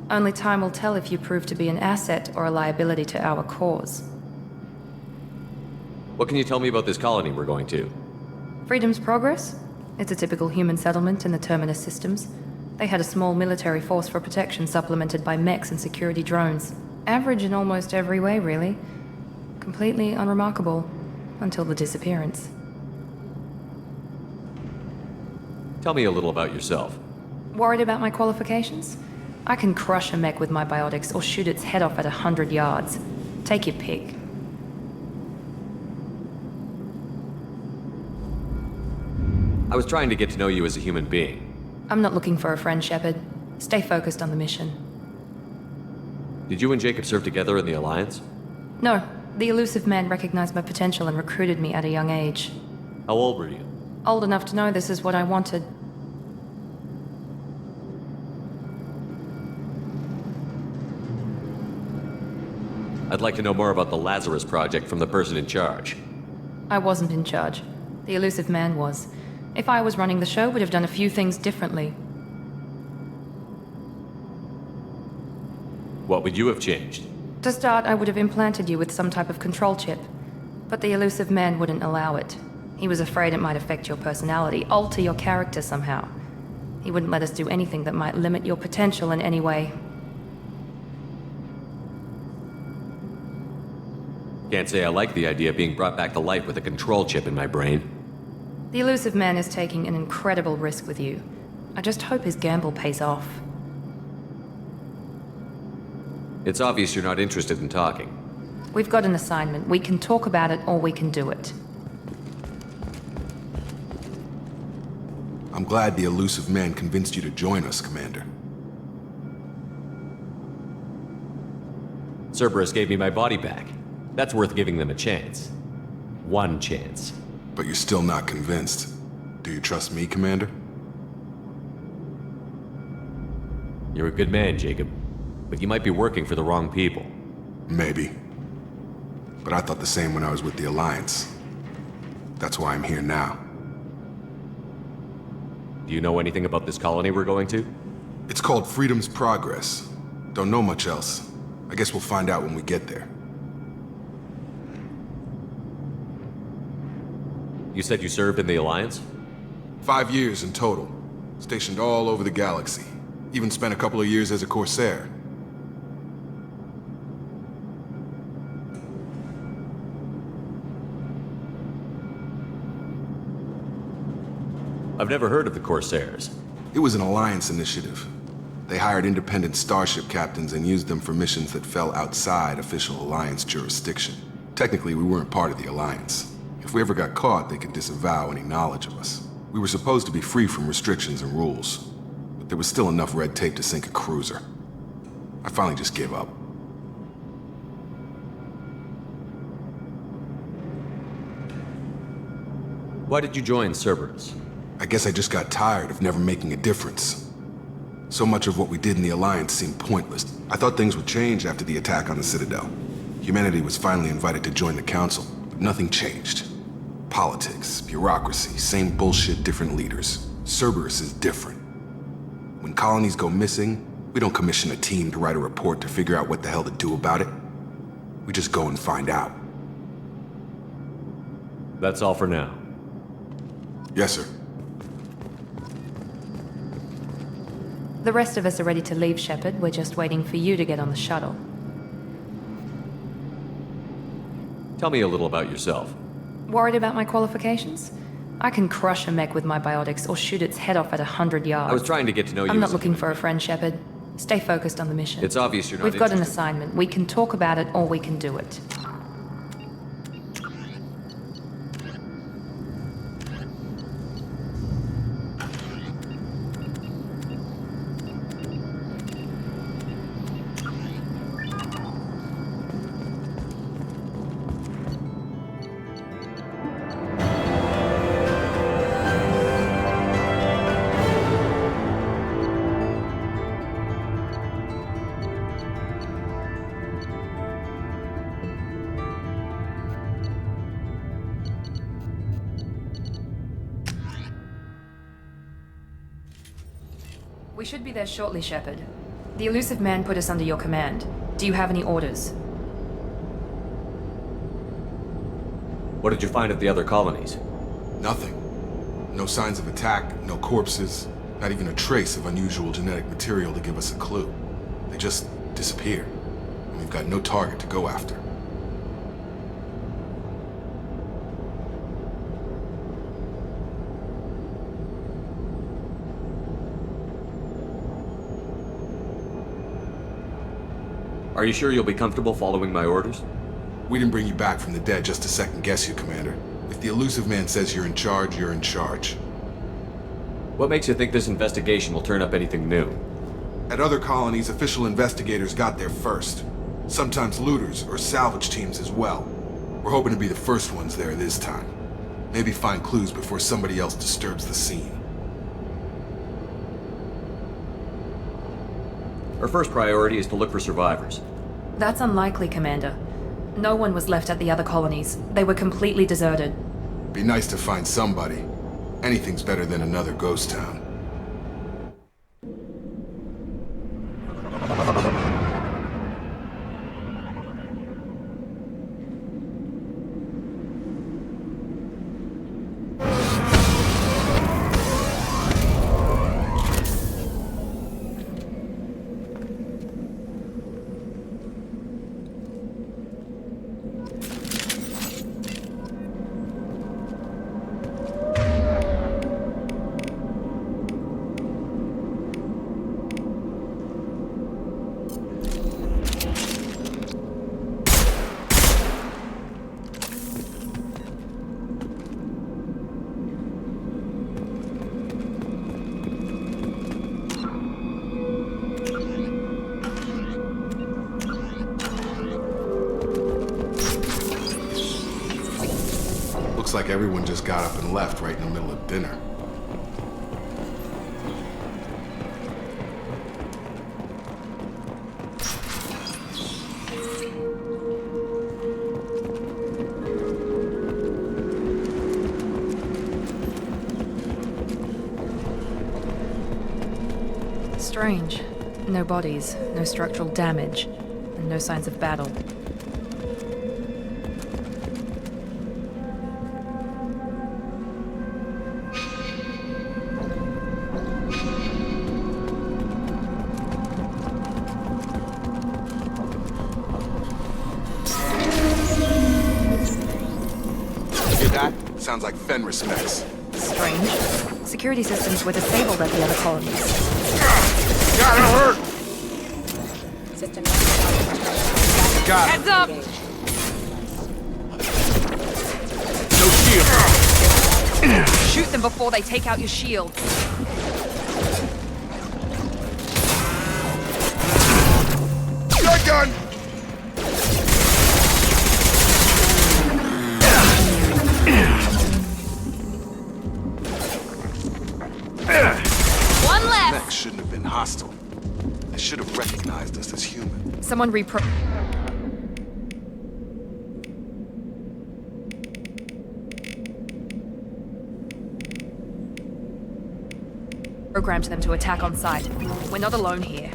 Only time will tell if you prove to be an asset or a liability to our cause. What can you tell me about this colony we're going to? Freedom's Progress? It's a typical human settlement in the Terminus systems. They had a small military force for protection supplemented by mechs and security drones. Average in almost every way, really. Completely unremarkable. Until the disappearance. Tell me a little about yourself. Worried about my qualifications? I can crush a mech with my biotics or shoot its head off at 100 yards. Take your pick. I was trying to get to know you as a human being. I'm not looking for a friend, Shepard. Stay focused on the mission. Did you and Jacob serve together in the Alliance? No. The elusive man recognized my potential and recruited me at a young age. How old were you? Old enough to know this is what I wanted. I'd like to know more about the Lazarus Project from the person in charge. I wasn't in charge. The elusive man was. If I was running the show, we'd have done a few things differently. What would you have changed? To start, I would have implanted you with some type of control chip. But the elusive man wouldn't allow it. He was afraid it might affect your personality, alter your character somehow. He wouldn't let us do anything that might limit your potential in any way. Can't say I like the idea of being brought back to life with a control chip in my brain. The elusive man is taking an incredible risk with you. I just hope his gamble pays off. It's obvious you're not interested in talking. We've got an assignment. We can talk about it or we can do it. I'm glad the elusive man convinced you to join us, Commander. Cerberus gave me my body back. That's worth giving them a chance. One chance. But you're still not convinced. Do you trust me, Commander? You're a good man, Jacob. But you might be working for the wrong people. Maybe. But I thought the same when I was with the Alliance. That's why I'm here now. Do you know anything about this colony we're going to? It's called Freedom's Progress. Don't know much else. I guess we'll find out when we get there. You said you served in the Alliance? 5 years in total. Stationed all over the galaxy. Even spent a couple of years as a Corsair. I've never heard of the Corsairs. It was an Alliance initiative. They hired independent starship captains and used them for missions that fell outside official Alliance jurisdiction. Technically, we weren't part of the Alliance. If we ever got caught, they could disavow any knowledge of us. We were supposed to be free from restrictions and rules, but there was still enough red tape to sink a cruiser. I finally just gave up. Why did you join Cerberus? I guess I just got tired of never making a difference. So much of what we did in the Alliance seemed pointless. I thought things would change after the attack on the Citadel. Humanity was finally invited to join the Council, but nothing changed. Politics, bureaucracy, same bullshit, different leaders. Cerberus is different. When colonies go missing, we don't commission a team to write a report to figure out what the hell to do about it. We just go and find out. That's all for now. Yes, sir. The rest of us are ready to leave, Shepard. We're just waiting for you to get on the shuttle. Tell me a little about yourself. Worried about my qualifications? I can crush a mech with my biotics or shoot its head off at 100 yards. I was trying to get to know you. I'm not looking for a friend, Shepard. Stay focused on the mission. It's obvious you're not We've got an interested. assignment. We can talk about it or we can do it. We should be there shortly, Shepard. The elusive man put us under your command. Do you have any orders? What did you find at the other colonies? Nothing. No signs of attack, no corpses, not even a trace of unusual genetic material to give us a clue. They just disappeared, and we've got no target to go after. Are you sure you'll be comfortable following my orders? We didn't bring you back from the dead just to second guess you, Commander. If the elusive man says you're in charge, you're in charge. What makes you think this investigation will turn up anything new? At other colonies, official investigators got there first. Sometimes looters or salvage teams as well. We're hoping to be the first ones there this time. Maybe find clues before somebody else disturbs the scene. Our first priority is to look for survivors. That's unlikely, Commander. No one was left at the other colonies. They were completely deserted. Be nice to find somebody. Anything's better than another ghost town. Looks like everyone just got up and left right in the middle of dinner. Strange. No bodies, no structural damage, and no signs of battle. Hear that? Sounds like Fenris mess. Strange. Security systems were disabled at the other colonies. God, it hurt! System Got it. Heads up! No shield. Shoot them before they take out your shields. Shotgun! One left! Mech shouldn't have been hostile. They should have recognized us as human. Someone programmed them to attack on sight. We're not alone here.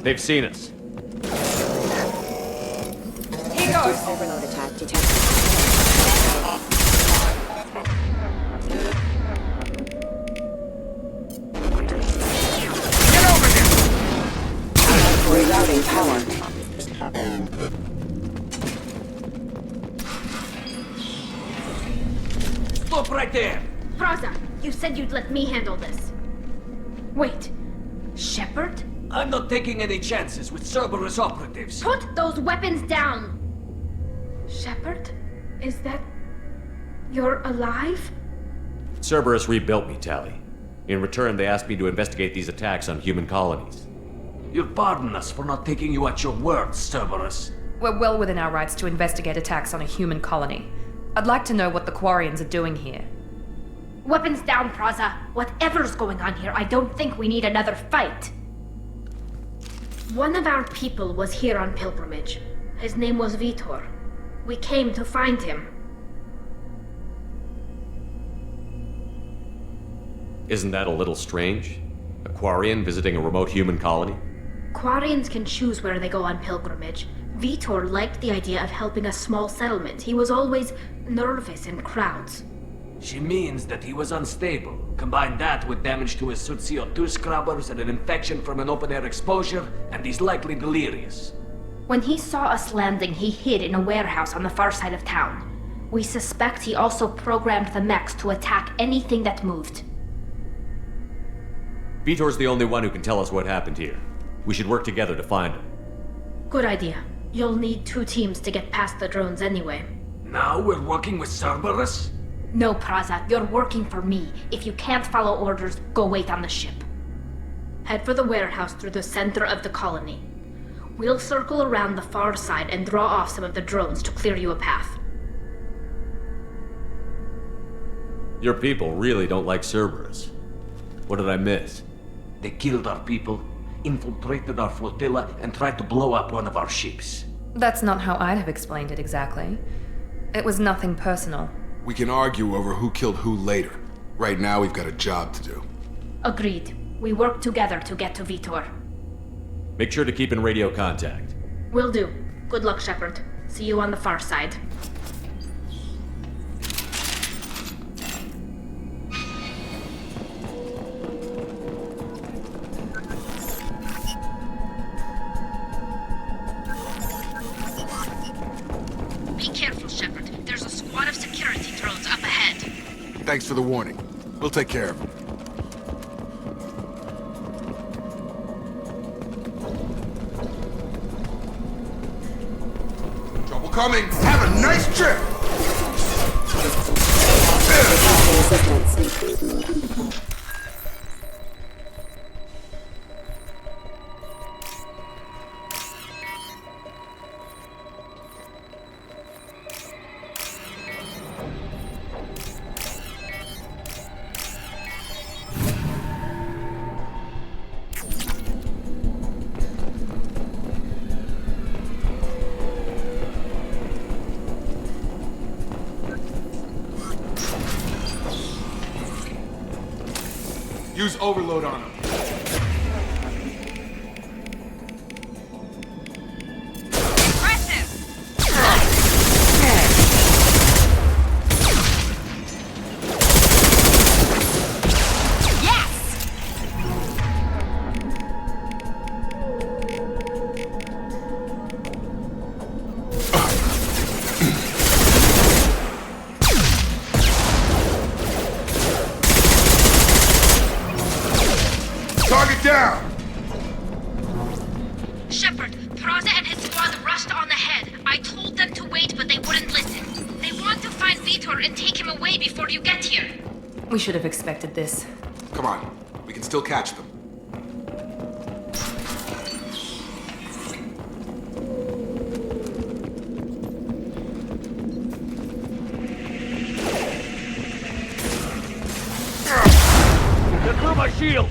They've seen us. Here goes! overload attack detected. Get over here! Rerouting power. Stop right there! Praza, you said you'd let me handle this. Wait, Shepard? I'm not taking any chances with Cerberus operatives. Put those weapons down! Shepard? Is that... You're alive? Cerberus rebuilt me, Tally. In return, they asked me to investigate these attacks on human colonies. You'll pardon us for not taking you at your word, Cerberus. We're well within our rights to investigate attacks on a human colony. I'd like to know what the Quarians are doing here. Weapons down, Praza. Whatever's going on here, I don't think we need another fight. One of our people was here on pilgrimage. His name was Vitor. We came to find him. Isn't that a little strange? A Quarian visiting a remote human colony? Quarians can choose where they go on pilgrimage. Vitor liked the idea of helping a small settlement. He was always nervous in crowds. She means that he was unstable. Combine that with damage to his suit CO2 scrubbers and an infection from an open-air exposure, and he's likely delirious. When he saw us landing, he hid in a warehouse on the far side of town. We suspect he also programmed the mechs to attack anything that moved. Vitor's the only one who can tell us what happened here. We should work together to find him. Good idea. You'll need 2 teams to get past the drones anyway. Now we're working with Cerberus? No, Praza, you're working for me. If you can't follow orders, go wait on the ship. Head for the warehouse through the center of the colony. We'll circle around the far side and draw off some of the drones to clear you a path. Your people really don't like Cerberus. What did I miss? They killed our people, infiltrated our flotilla, and tried to blow up one of our ships. That's not how I'd have explained it exactly. It was nothing personal. We can argue over who killed who later. Right now, we've got a job to do. Agreed. We work together to get to Vitor. Make sure to keep in radio contact. Will do. Good luck, Shepard. See you on the far side. Be careful, Shepard. There's a squad of security drones up ahead. Thanks for the warning. We'll take care of them. Trouble coming. Have a nice trip! Use overload on him. Target down! Shepard, Praza and his squad rushed on ahead. I told them to wait, but they wouldn't listen. They want to find Vitor and take him away before you get here. We should have expected this. Come on, we can still catch them. Get through my shield!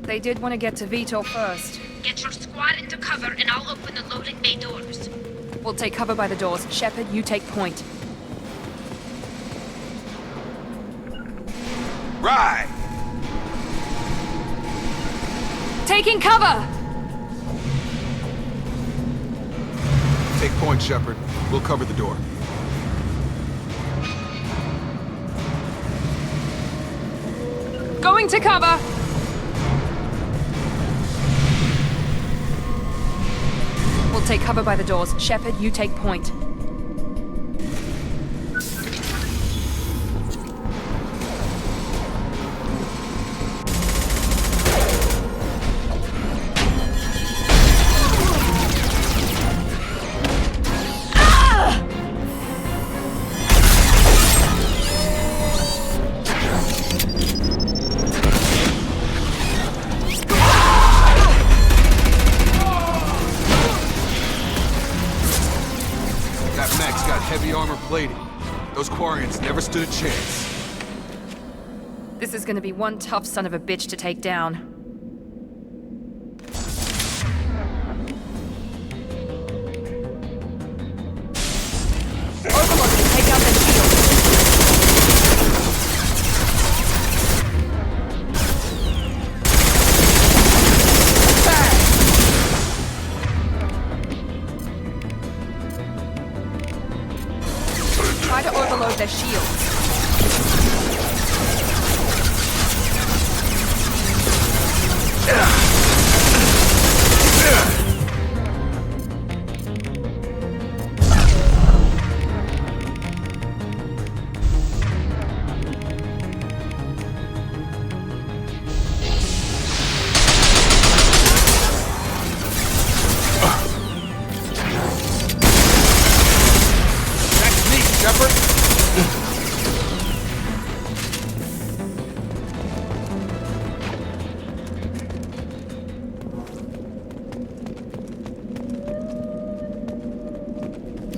They did want to get to Vitor first. Get your squad into cover and I'll open the loading bay doors. We'll take cover by the doors. Shepard, you take point. Right! Take taking cover! Take point, Shepard. We'll cover the door. Going to cover! We'll take cover by the doors. Shepard, you take point. Those Quarians never stood a chance. This is gonna be one tough son of a bitch to take down. Overload and take out their shields. Try to overload their shields.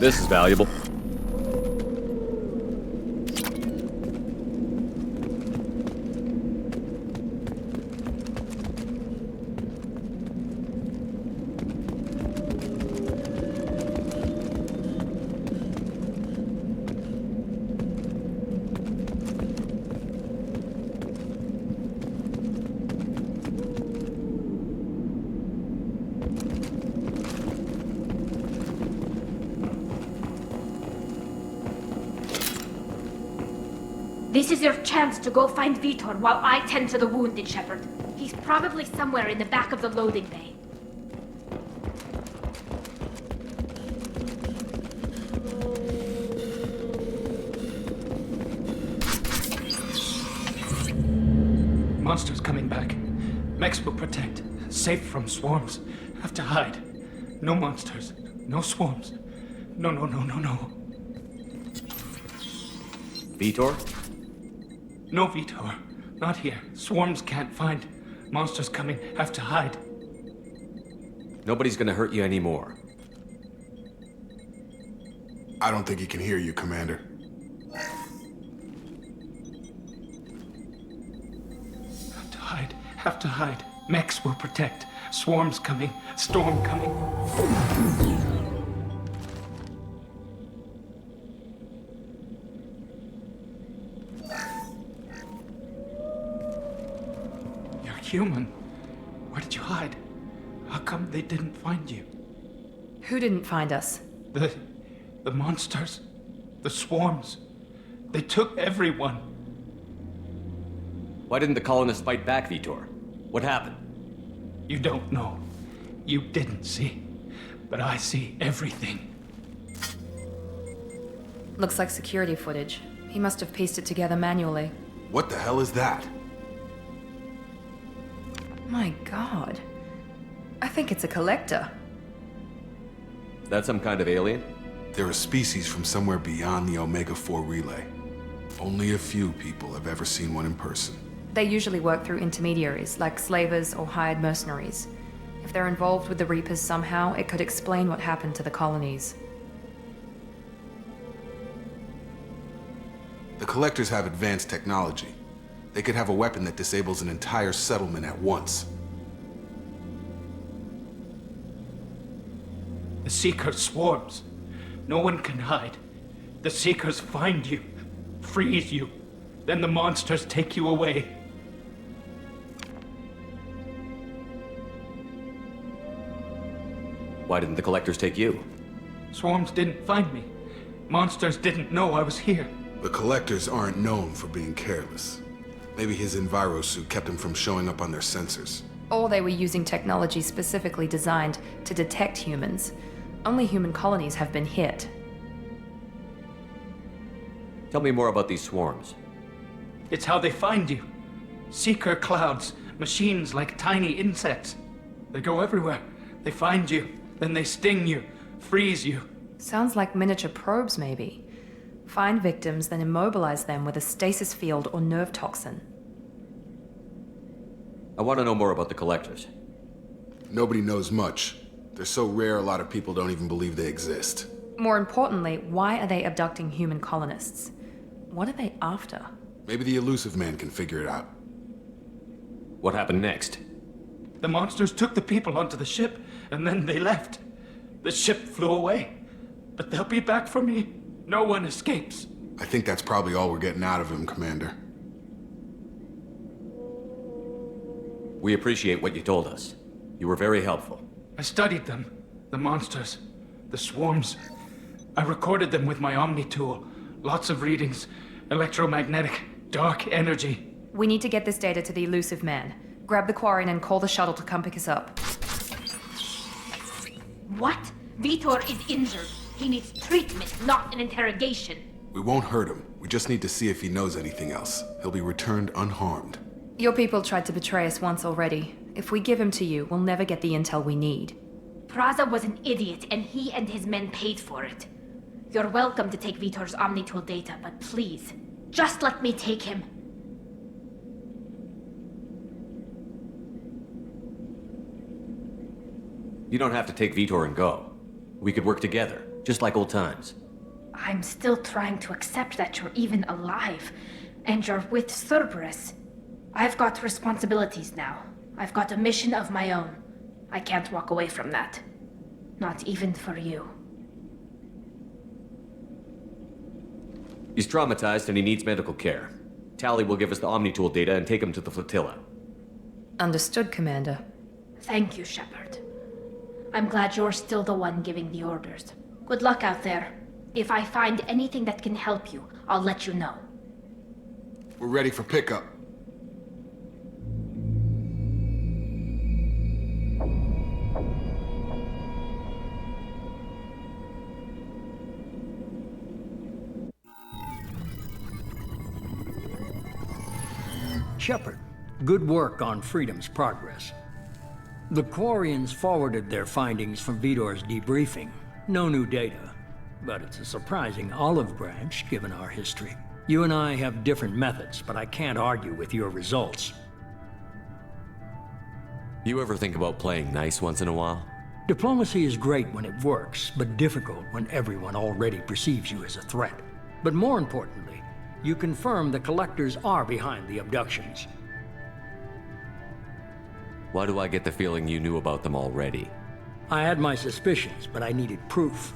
This is valuable. This is your chance to go find Vitor while I tend to the wounded, Shepard. He's probably somewhere in the back of the loading bay. Monsters coming back. Mechs will protect. Safe from swarms. Have to hide. No monsters. No swarms. No. Vitor? No, Vitor. Not here. Swarms can't find. Monsters coming. Have to hide. Nobody's gonna hurt you anymore. I don't think he can hear you, Commander. Have to hide. Have to hide. Mechs will protect. Swarms coming. Storm coming. Human. Where did you hide? How come they didn't find you? Who didn't find us? The monsters. The swarms. They took everyone. Why didn't the colonists fight back, Vitor? What happened? You don't know. You didn't see. But I see everything. Looks like security footage. He must have pieced it together manually. What the hell is that? My God. I think it's a collector. Is that some kind of alien? They're a species from somewhere beyond the Omega-4 relay. Only a few people have ever seen one in person. They usually work through intermediaries, like slavers or hired mercenaries. If they're involved with the Reapers somehow, it could explain what happened to the colonies. The collectors have advanced technology. They could have a weapon that disables an entire settlement at once. The Seeker swarms. No one can hide. The Seekers find you, freeze you, then the monsters take you away. Why didn't the collectors take you? Swarms didn't find me. Monsters didn't know I was here. The collectors aren't known for being careless. Maybe his enviro suit kept him from showing up on their sensors. Or they were using technology specifically designed to detect humans. Only human colonies have been hit. Tell me more about these swarms. It's how they find you. Seeker clouds, machines like tiny insects. They go everywhere. They find you, then they sting you, freeze you. Sounds like miniature probes, maybe. Find victims, then immobilize them with a stasis field or nerve toxin. I want to know more about the collectors. Nobody knows much. They're so rare, a lot of people don't even believe they exist. More importantly, why are they abducting human colonists? What are they after? Maybe the elusive man can figure it out. What happened next? The monsters took the people onto the ship, and then they left. The ship flew away. But they'll be back for me. No one escapes. I think that's probably all we're getting out of him, Commander. We appreciate what you told us. You were very helpful. I studied them. The monsters. The swarms. I recorded them with my Omni tool. Lots of readings. Electromagnetic. Dark energy. We need to get this data to the elusive man. Grab the Quarian and call the shuttle to come pick us up. What? Vitor is injured. He needs treatment, not an interrogation. We won't hurt him. We just need to see if he knows anything else. He'll be returned unharmed. Your people tried to betray us once already. If we give him to you, we'll never get the intel we need. Praza was an idiot, and he and his men paid for it. You're welcome to take Vitor's Omnitool data, but please, just let me take him. You don't have to take Vitor and go. We could work together, just like old times. I'm still trying to accept that you're even alive, and you're with Cerberus. I've got responsibilities now. I've got a mission of my own. I can't walk away from that. Not even for you. He's traumatized and he needs medical care. Tally will give us the Omnitool data and take him to the flotilla. Understood, Commander. Thank you, Shepard. I'm glad you're still the one giving the orders. Good luck out there. If I find anything that can help you, I'll let you know. We're ready for pickup. Shepard, good work on Freedom's progress. The Quarians forwarded their findings from Vitor's debriefing. No new data, but it's a surprising olive branch given our history. You and I have different methods, but I can't argue with your results. You ever think about playing nice once in a while? Diplomacy is great when it works, but difficult when everyone already perceives you as a threat. But more importantly, you confirm the collectors are behind the abductions. Why do I get the feeling you knew about them already? I had my suspicions, but I needed proof.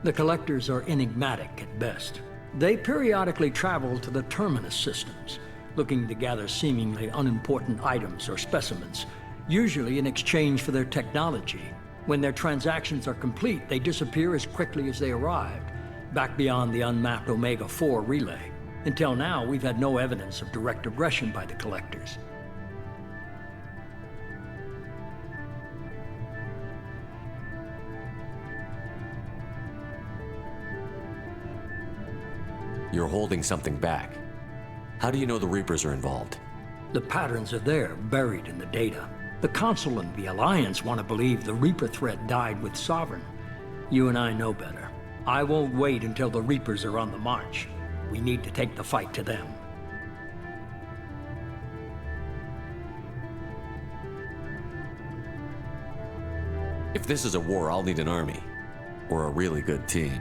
The collectors are enigmatic at best. They periodically travel to the terminus systems, looking to gather seemingly unimportant items or specimens, usually in exchange for their technology. When their transactions are complete, they disappear as quickly as they arrived, back beyond the unmapped Omega-4 relay. Until now, we've had no evidence of direct aggression by the collectors. You're holding something back. How do you know the Reapers are involved? The patterns are there, buried in the data. The Council and the Alliance want to believe the Reaper threat died with Sovereign. You and I know better. I won't wait until the Reapers are on the march. We need to take the fight to them. If this is a war, I'll need an army. Or a really good team.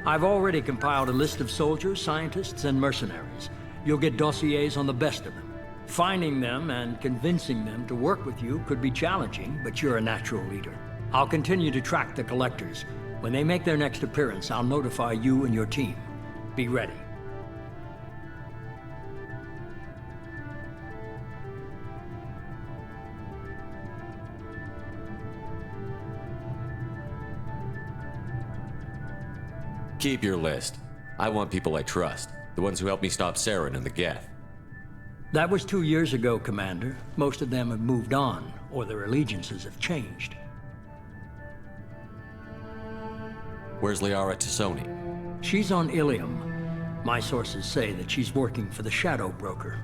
I've already compiled a list of soldiers, scientists, and mercenaries. You'll get dossiers on the best of them. Finding them and convincing them to work with you could be challenging, but you're a natural leader. I'll continue to track the collectors. When they make their next appearance, I'll notify you and your team. Be ready. Keep your list. I want people I trust. The ones who helped me stop Saren and the Geth. That was 2 years ago, Commander. Most of them have moved on, or their allegiances have changed. Where's Liara Tassoni? She's on Ilium. My sources say that she's working for the Shadow Broker.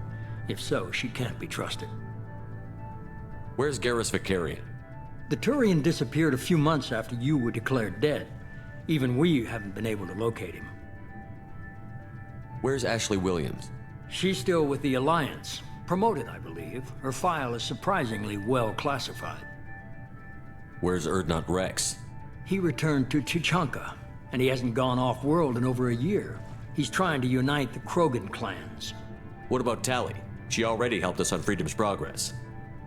If so, she can't be trusted. Where's Garrus Vicarian? The Turian disappeared a few months after you were declared dead. Even we haven't been able to locate him. Where's Ashley Williams? She's still with the Alliance. Promoted, I believe. Her file is surprisingly well classified. Where's Erdnot Rex? He returned to Chichanka, and he hasn't gone off-world in over a year. He's trying to unite the Krogan clans. What about Tali? She already helped us on Freedom's Progress.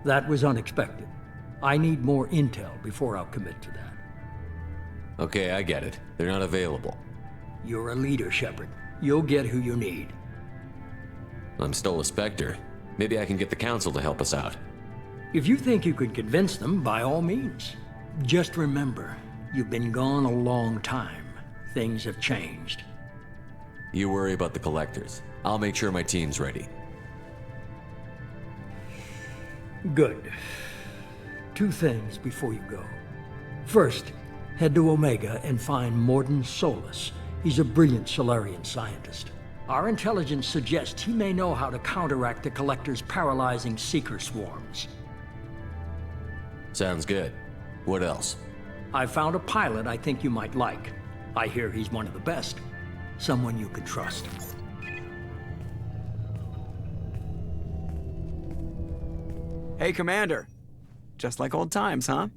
That was unexpected. I need more intel before I'll commit to that. Okay, I get it. They're not available. You're a leader, Shepard. You'll get who you need. I'm still a Spectre. Maybe I can get the Council to help us out. If you think you could convince them, by all means. Just remember, you've been gone a long time. Things have changed. You worry about the Collectors. I'll make sure my team's ready. Good. 2 things before you go. First, head to Omega and find Morden Solus. He's a brilliant Solarian scientist. Our intelligence suggests he may know how to counteract the Collector's paralyzing Seeker swarms. Sounds good. What else? I found a pilot I think you might like. I hear he's one of the best. Someone you can trust. Hey, Commander. Just like old times, huh?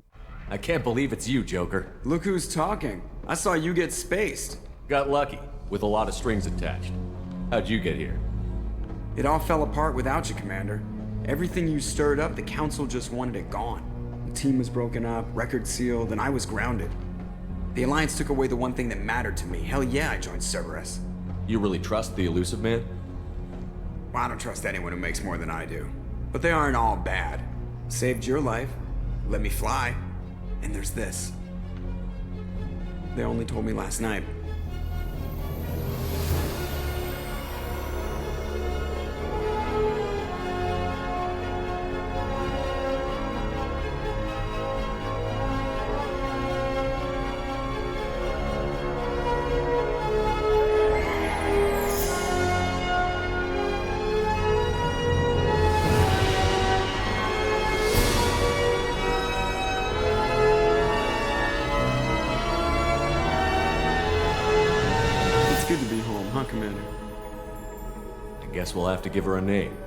I can't believe it's you, Joker. Look who's talking. I saw you get spaced. Got lucky, with a lot of strings attached. How'd you get here? It all fell apart without you, Commander. Everything you stirred up, the Council just wanted it gone. The team was broken up, record sealed, and I was grounded. The Alliance took away the one thing that mattered to me. Hell yeah, I joined Cerberus. You really trust the Elusive Man? Well, I don't trust anyone who makes more than I do. But they aren't all bad. Saved your life, let me fly, and there's this. They only told me last night. Commander. I guess we'll have to give her a name.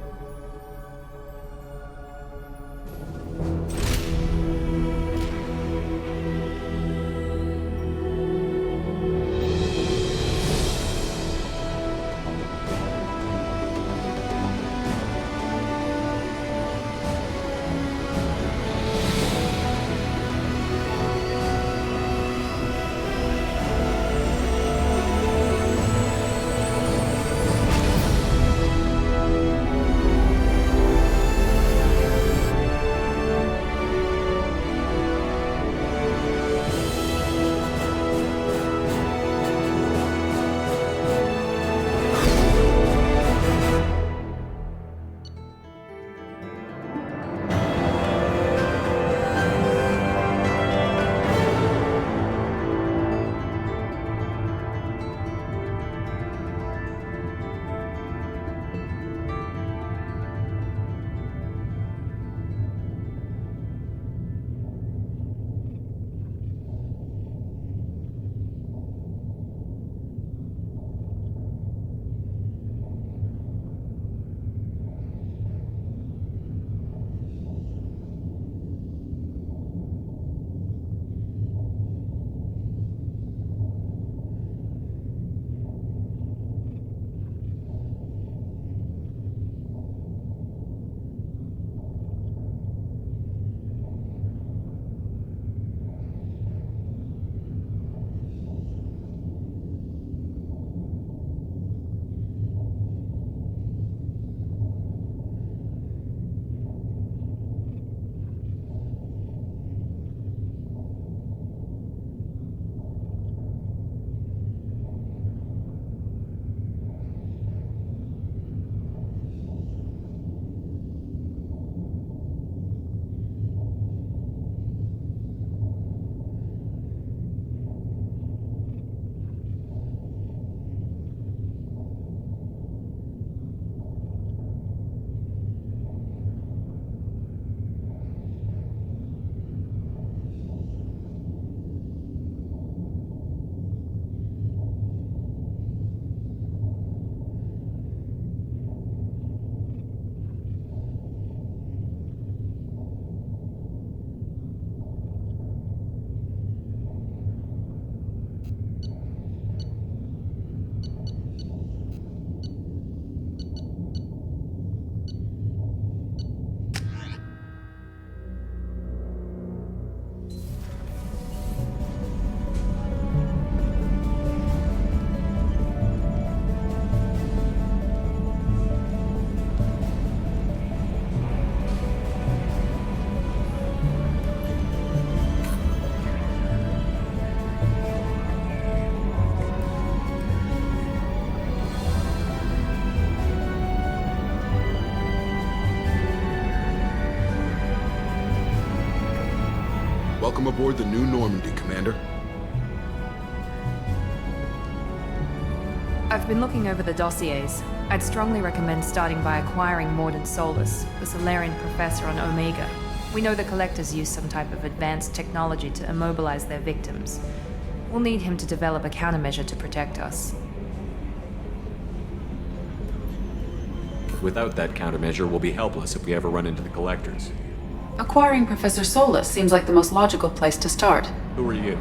Welcome aboard the new Normandy, Commander. I've been looking over the dossiers. I'd strongly recommend starting by acquiring Mordant Solus, the Solarian professor on Omega. We know the Collectors use some type of advanced technology to immobilize their victims. We'll need him to develop a countermeasure to protect us. Without that countermeasure, we'll be helpless if we ever run into the Collectors. Acquiring Professor Solus seems like the most logical place to start. Who are you?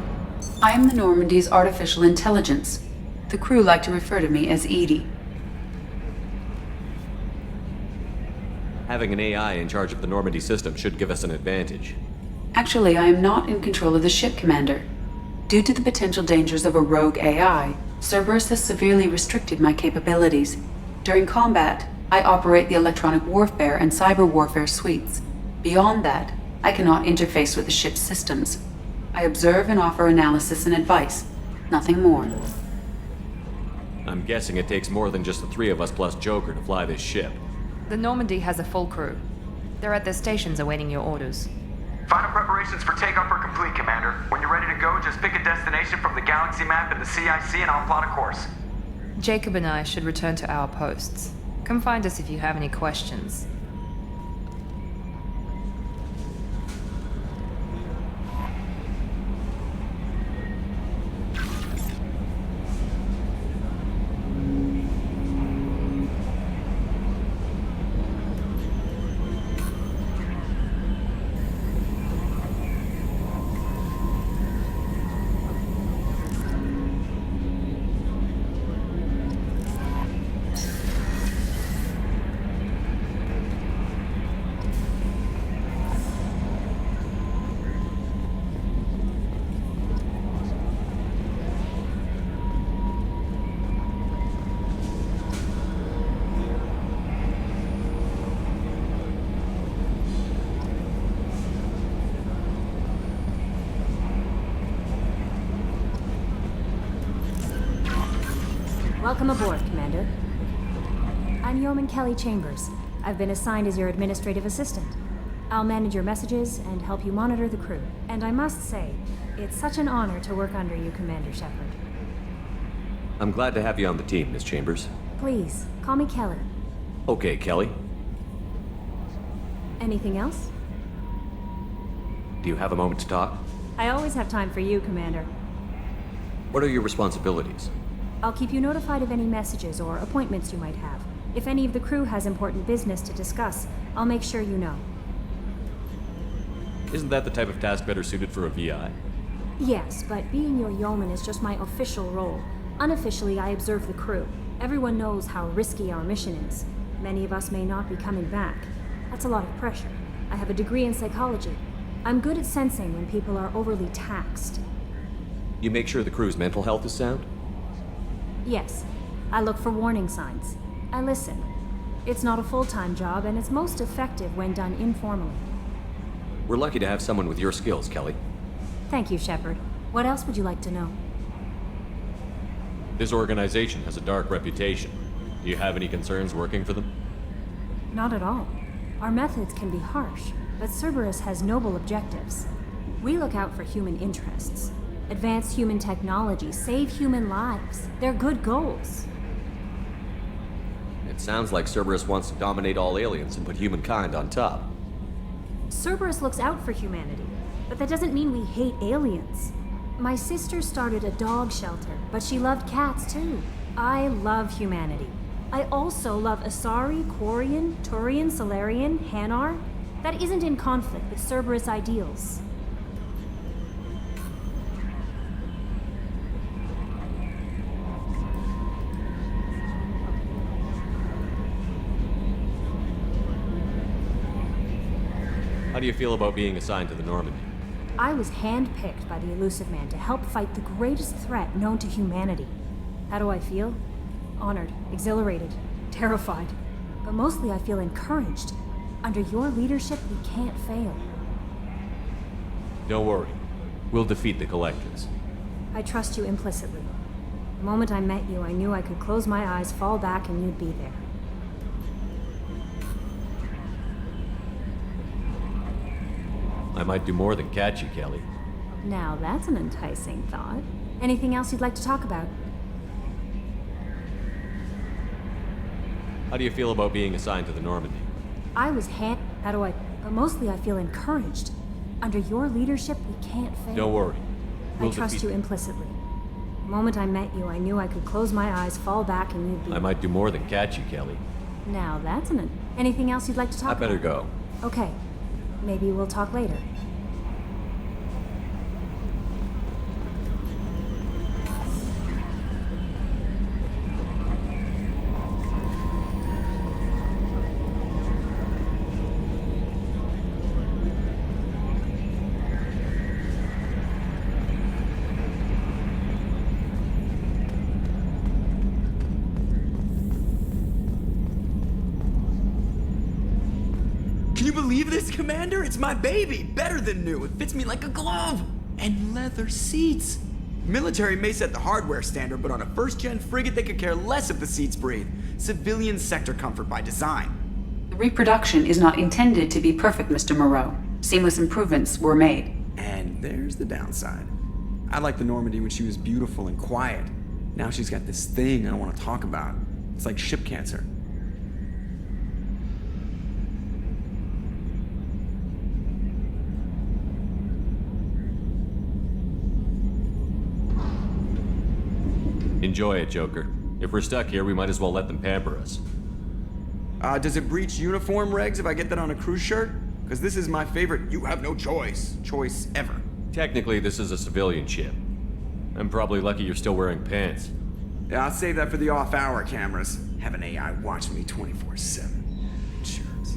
I am the Normandy's artificial intelligence. The crew like to refer to me as Edie. Having an AI in charge of the Normandy system should give us an advantage. Actually, I am not in control of the ship, Commander. Due to the potential dangers of a rogue AI, Cerberus has severely restricted my capabilities. During combat, I operate the electronic warfare and cyber warfare suites. Beyond that, I cannot interface with the ship's systems. I observe and offer analysis and advice. Nothing more. I'm guessing it takes more than just the three of us plus Joker to fly this ship. The Normandy has a full crew. They're at their stations awaiting your orders. Final preparations for takeoff are complete, Commander. When you're ready to go, just pick a destination from the galaxy map in the CIC and I'll plot a course. Jacob and I should return to our posts. Come find us if you have any questions. Welcome aboard, Commander. I'm Yeoman Kelly Chambers. I've been assigned as your administrative assistant. I'll manage your messages and help you monitor the crew. And I must say, it's such an honor to work under you, Commander Shepard. I'm glad to have you on the team, Miss Chambers. Please, call me Kelly. Okay, Kelly. Anything else? Do you have a moment to talk? I always have time for you, Commander. What are your responsibilities? I'll keep you notified of any messages or appointments you might have. If any of the crew has important business to discuss, I'll make sure you know. Isn't that the type of task better suited for a VI? Yes, but being your yeoman is just my official role. Unofficially, I observe the crew. Everyone knows how risky our mission is. Many of us may not be coming back. That's a lot of pressure. I have a degree in psychology. I'm good at sensing when people are overly taxed. You make sure the crew's mental health is sound? Yes. I look for warning signs. I listen. It's not a full-time job, and it's most effective when done informally. We're lucky to have someone with your skills, Kelly. Thank you, Shepard. What else would you like to know? This organization has a dark reputation. Do you have any concerns working for them? Not at all. Our methods can be harsh, but Cerberus has noble objectives. We look out for human interests. Advance human technology, save human lives. They're good goals. It sounds like Cerberus wants to dominate all aliens and put humankind on top. Cerberus looks out for humanity, but that doesn't mean we hate aliens. My sister started a dog shelter, but she loved cats too. I love humanity. I also love Asari, Quarian, Turian, Solarian, Hanar. That isn't in conflict with Cerberus ideals. How do you feel about being assigned to the Normandy? I was handpicked by the Elusive Man to help fight the greatest threat known to humanity. How do I feel? Honored, exhilarated, terrified. But mostly I feel encouraged. Under your leadership, we can't fail. Don't worry. We'll defeat the Collectors. I trust you implicitly. The moment I met you, I knew I could close my eyes, fall back, and you'd be there. I might do more than catch you, Kelly. Now that's an enticing thought. Anything else you'd like to talk about? How do you feel about being assigned to the Normandy? Mostly I feel encouraged. Under your leadership, we can't fail. Don't worry. I trust you implicitly. The moment I met you, I knew I could close my eyes, fall back, and you'd be... I might do more than catch you, Kelly. Now that's Anything else you'd like to talk about? I better go. Okay. Maybe we'll talk later. Can you believe this, Commander? It's my baby! Better than new. It fits me like a glove! And leather seats! Military may set the hardware standard, but on a first-gen frigate, they could care less if the seats breathe. Civilian sector comfort by design. The reproduction is not intended to be perfect, Mr. Moreau. Seamless improvements were made. And there's the downside. I liked the Normandy when she was beautiful and quiet. Now she's got this thing I don't want to talk about. It's like ship cancer. Enjoy it, Joker. If we're stuck here, we might as well let them pamper us. Does it breach uniform regs if I get that on a cruise shirt? Because this is my favorite you have no choice ever. Technically, this is a civilian ship. I'm probably lucky you're still wearing pants. Yeah, I'll save that for the off-hour cameras. Have an AI watching me 24/7. Insurance.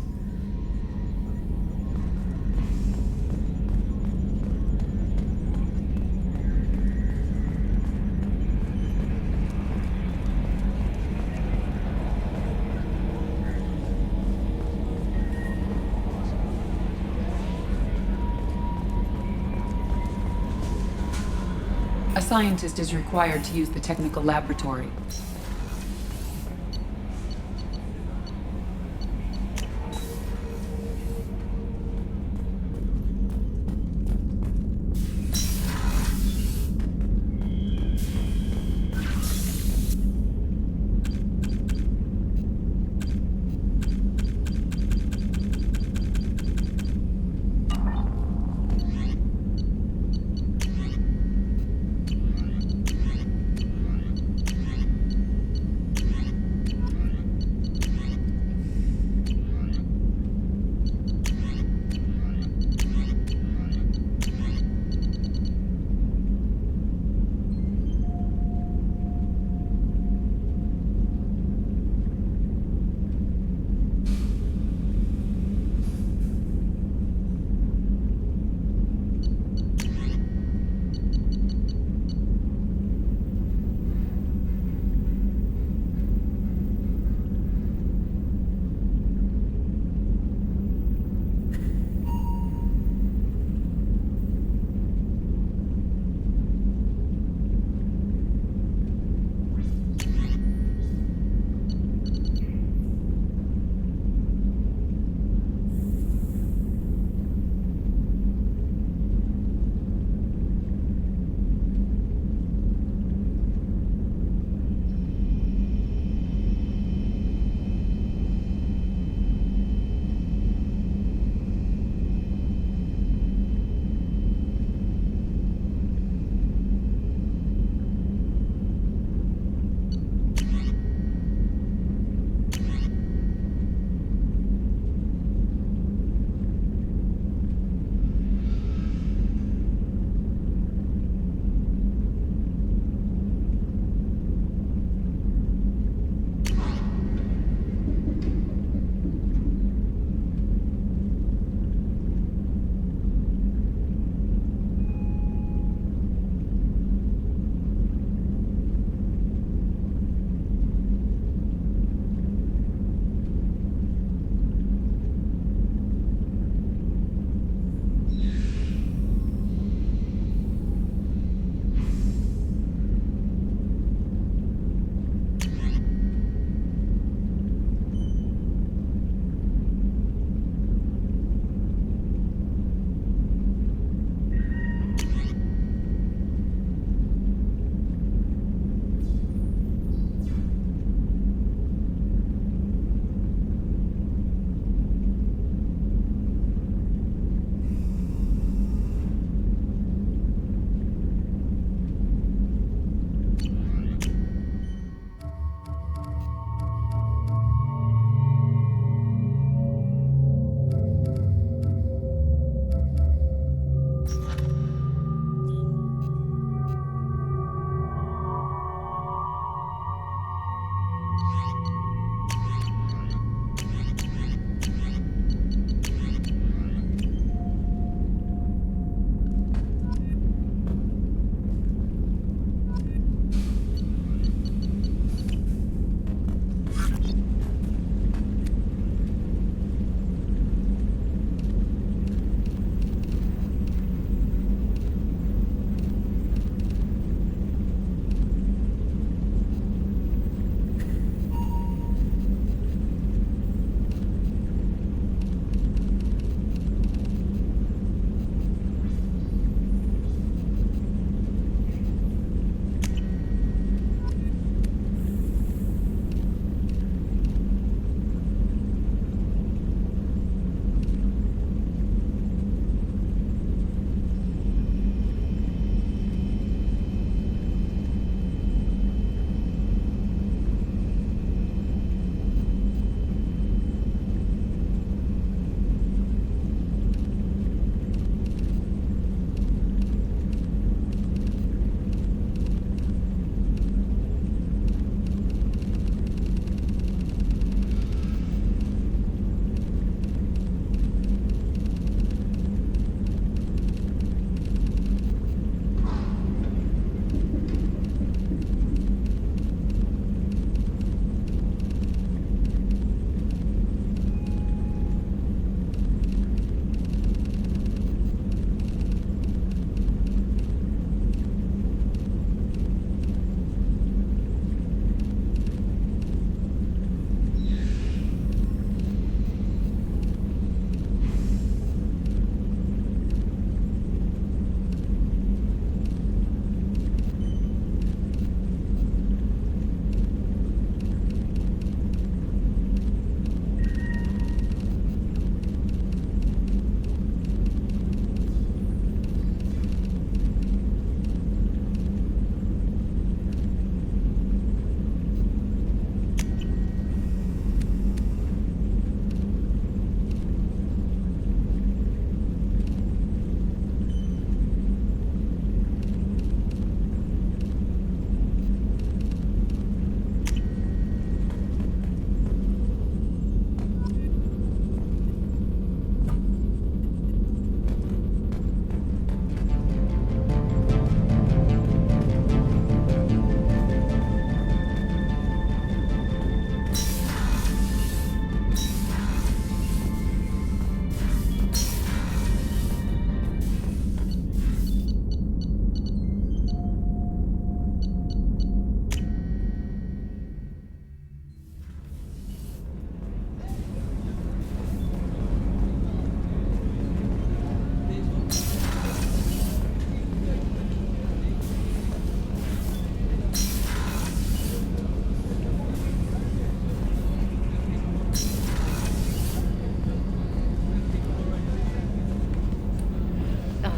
A scientist is required to use the technical laboratory.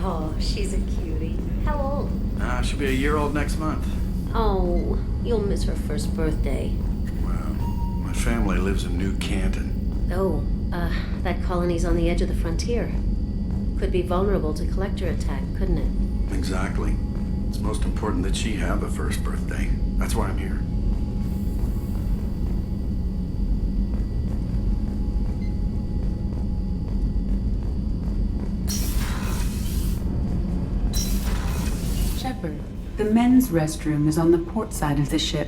Oh, she's a cutie. How old? She'll be a year old next month. Oh, you'll miss her first birthday. Well, my family lives in New Canton. Oh, that colony's on the edge of the frontier. Could be vulnerable to collector attack, couldn't it? Exactly. It's most important that she have a first birthday. That's why I'm here. Shepard, the men's restroom is on the port side of the ship.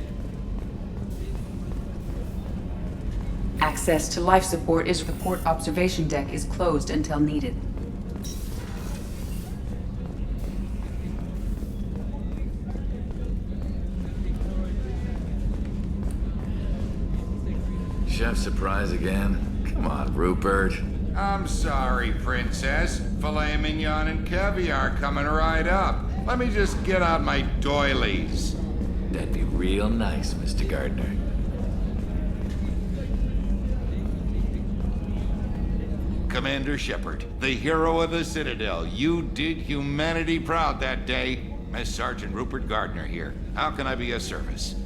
Access to life support is the port observation deck is closed until needed. Chef surprise again? Come on, Rupert. I'm sorry, Princess. Filet mignon and caviar coming right up. Let me just get out my doilies. That'd be real nice, Mr. Gardner. Commander Shepard, the hero of the Citadel. You did humanity proud that day. Miss Sergeant Rupert Gardner here. How can I be of service?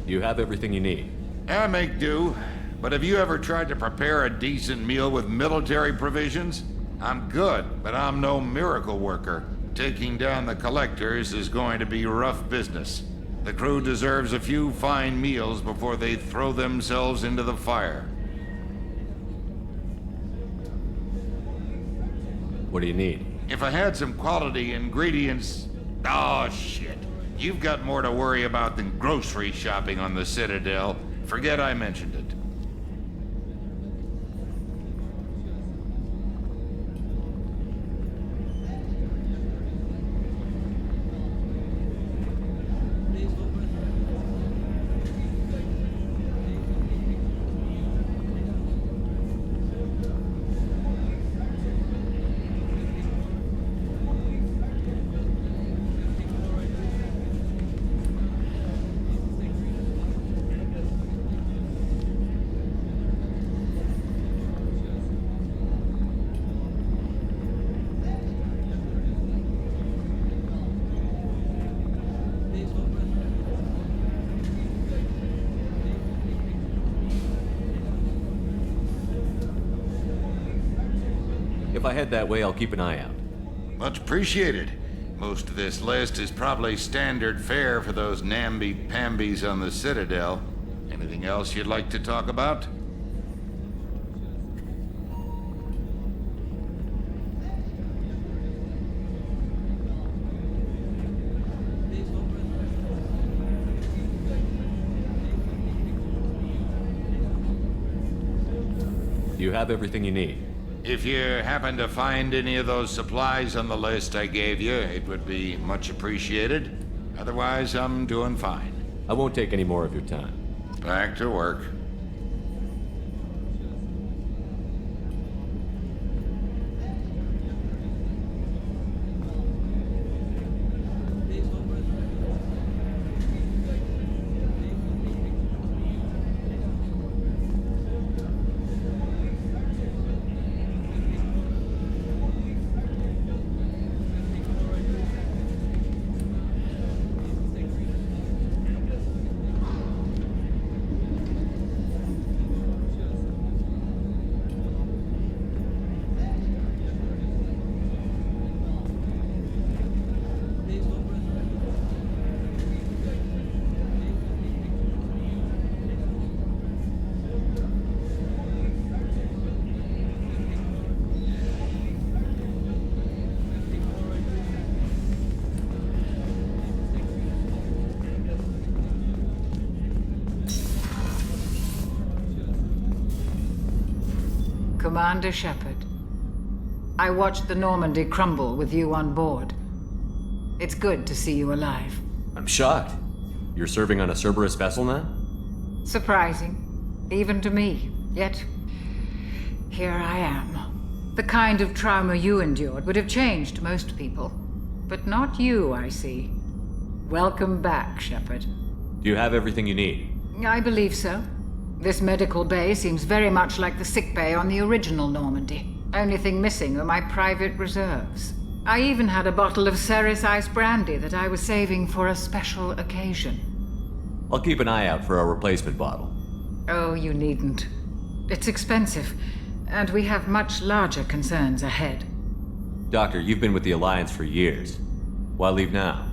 You have everything you need. I make do. But have you ever tried to prepare a decent meal with military provisions? I'm good, but I'm no miracle worker. Taking down the collectors is going to be rough business. The crew deserves a few fine meals before they throw themselves into the fire. What do you need? If I had some quality ingredients... Oh, shit. You've got more to worry about than grocery shopping on the Citadel. Forget I mentioned it. If I head that way, I'll keep an eye out. Much appreciated. Most of this list is probably standard fare for those namby-pambies on the Citadel. Anything else you'd like to talk about? You have everything you need. If you happen to find any of those supplies on the list I gave you, it would be much appreciated. Otherwise, I'm doing fine. I won't take any more of your time. Back to work. Commander Shepard, I watched the Normandy crumble with you on board. It's good to see you alive. I'm shocked. You're serving on a Cerberus vessel now? Surprising, even to me. Yet, here I am. The kind of trauma you endured would have changed most people. But not you, I see. Welcome back, Shepard. Do you have everything you need? I believe so. This medical bay seems very much like the sick bay on the original Normandy. Only thing missing were my private reserves. I even had a bottle of Ceres Ice brandy that I was saving for a special occasion. I'll keep an eye out for a replacement bottle. Oh, you needn't. It's expensive, and we have much larger concerns ahead. Doctor, you've been with the Alliance for years. Why leave now?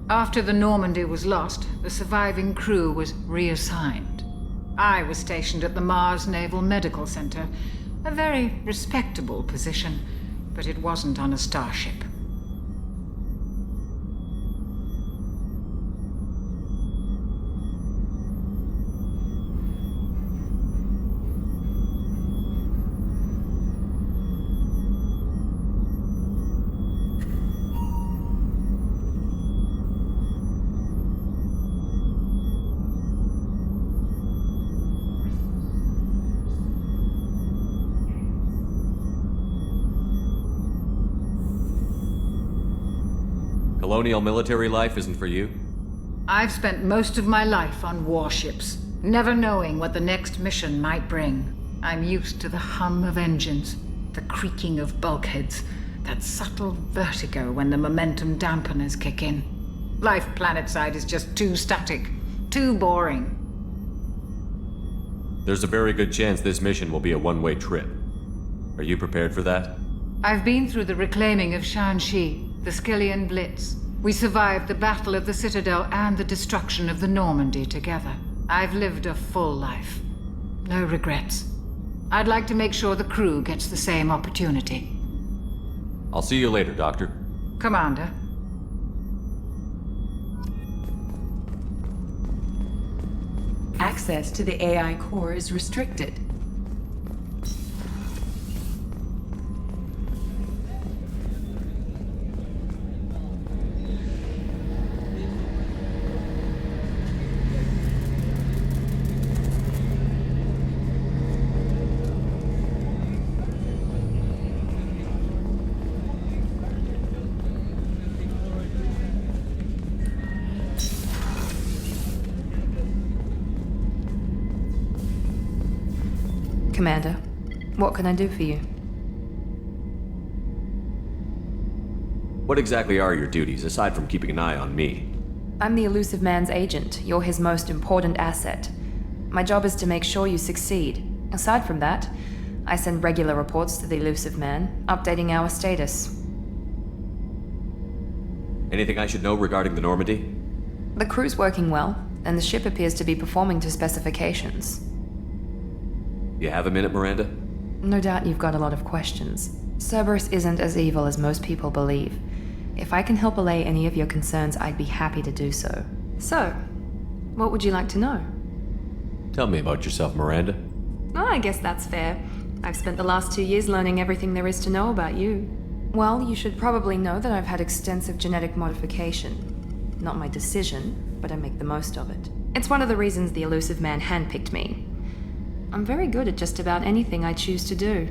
After the Normandy was lost, the surviving crew was reassigned. I was stationed at the Mars Naval Medical Center, a very respectable position, but it wasn't on a starship. Colonial military life isn't for you? I've spent most of my life on warships, never knowing what the next mission might bring. I'm used to the hum of engines, the creaking of bulkheads, that subtle vertigo when the momentum dampeners kick in. Life planetside is just too static, too boring. There's a very good chance this mission will be a one-way trip. Are you prepared for that? I've been through the reclaiming of Shanxi, the Skillian Blitz. We survived the Battle of the Citadel and the destruction of the Normandy together. I've lived a full life. No regrets. I'd like to make sure the crew gets the same opportunity. I'll see you later, Doctor. Commander. Access to the AI core is restricted. Commander, what can I do for you? What exactly are your duties, aside from keeping an eye on me? I'm the Elusive Man's agent. You're his most important asset. My job is to make sure you succeed. Aside from that, I send regular reports to the Elusive Man, updating our status. Anything I should know regarding the Normandy? The crew's working well, and the ship appears to be performing to specifications. You have a minute, Miranda? No doubt you've got a lot of questions. Cerberus isn't as evil as most people believe. If I can help allay any of your concerns, I'd be happy to do so. So, what would you like to know? Tell me about yourself, Miranda. Oh, I guess that's fair. I've spent the last 2 years learning everything there is to know about you. Well, you should probably know that I've had extensive genetic modification. Not my decision, but I make the most of it. It's one of the reasons the Elusive Man handpicked me. I'm very good at just about anything I choose to do.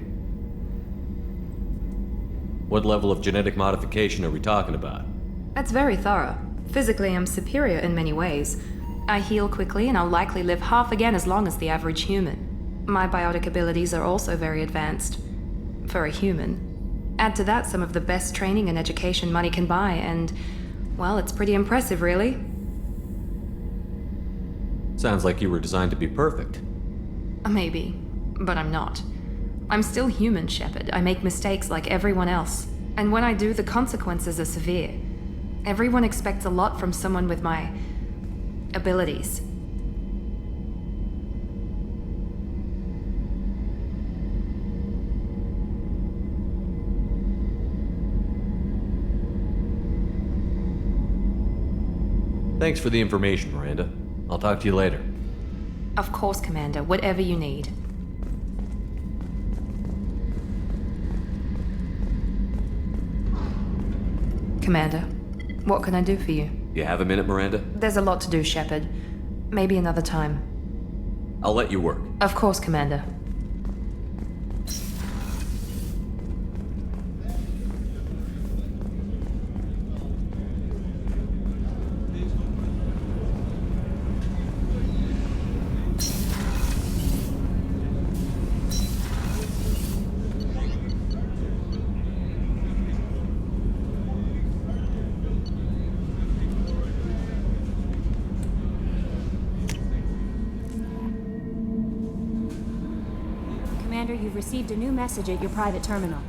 What level of genetic modification are we talking about? That's very thorough. Physically, I'm superior in many ways. I heal quickly, and I'll likely live half again as long as the average human. My biotic abilities are also very advanced. For a human. Add to that some of the best training and education money can buy, and, well, it's pretty impressive, really. Sounds like you were designed to be perfect. Maybe, but I'm not. I'm still human, Shepard. I make mistakes like everyone else. And when I do, the consequences are severe. Everyone expects a lot from someone with my abilities. Thanks for the information, Miranda. I'll talk to you later. Of course, Commander. Whatever you need. Commander, what can I do for you? You have a minute, Miranda? There's a lot to do, Shepard. Maybe another time. I'll let you work. Of course, Commander. you've received a new message at your private terminal.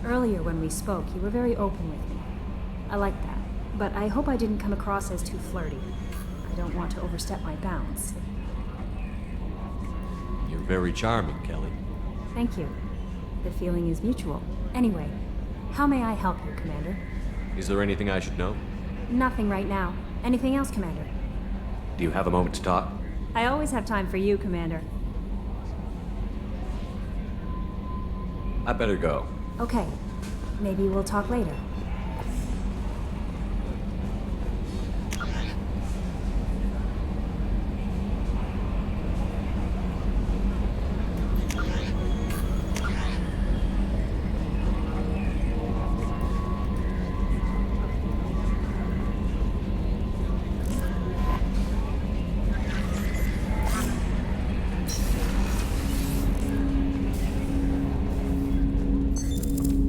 Earlier when we spoke, you were very open with me. I like that, but I hope I didn't come across as too flirty. I don't want to overstep my bounds. You're very charming, Kelly. Thank you. The feeling is mutual. Anyway, how may I help you, Commander? Is there anything I should know? Nothing right now. Anything else, Commander? Do you have a moment to talk? I always have time for you, Commander. I better go. Okay. Maybe we'll talk later.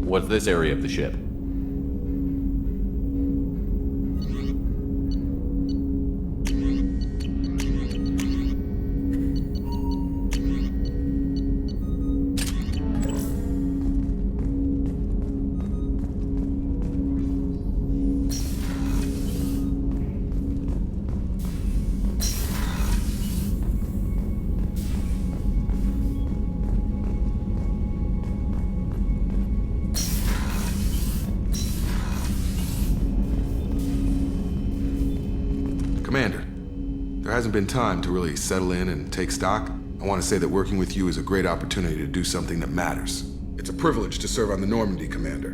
What's this area of the ship? Commander, there hasn't been time to really settle in and take stock. I want to say that working with you is a great opportunity to do something that matters. It's a privilege to serve on the Normandy, Commander.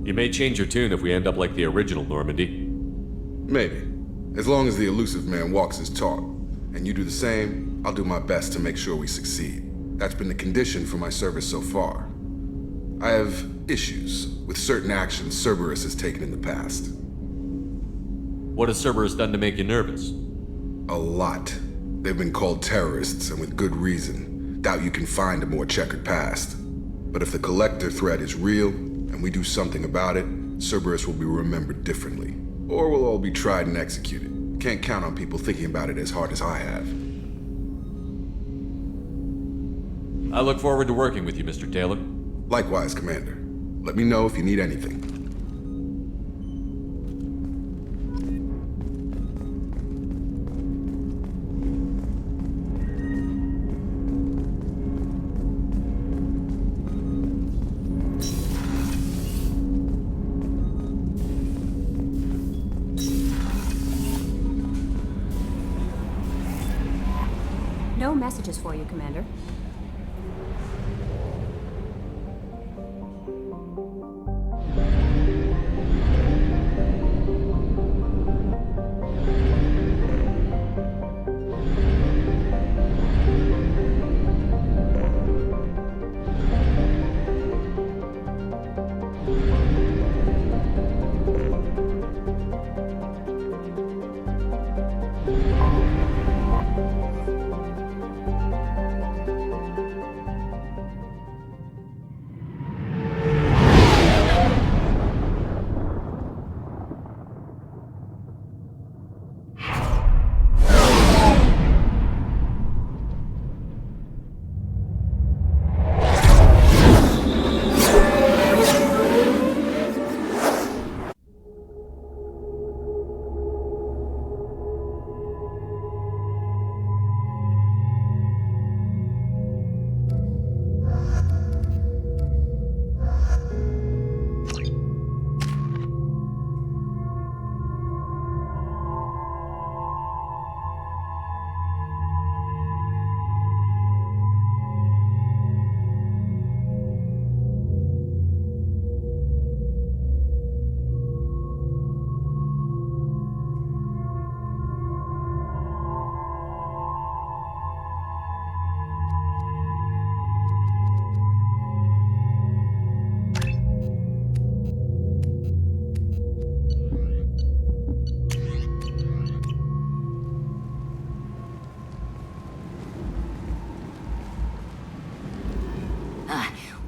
You may change your tune if we end up like the original Normandy. Maybe. As long as the elusive man walks his talk, and you do the same, I'll do my best to make sure we succeed. That's been the condition for my service so far. I have issues with certain actions Cerberus has taken in the past. What has Cerberus done to make you nervous? A lot. They've been called terrorists, and with good reason. Doubt you can find a more checkered past. But if the Collector threat is real, and we do something about it, Cerberus will be remembered differently. Or we'll all be tried and executed. Can't count on people thinking about it as hard as I have. I look forward to working with you, Mr. Taylor. Likewise, Commander. Let me know if you need anything. No messages for you, Commander.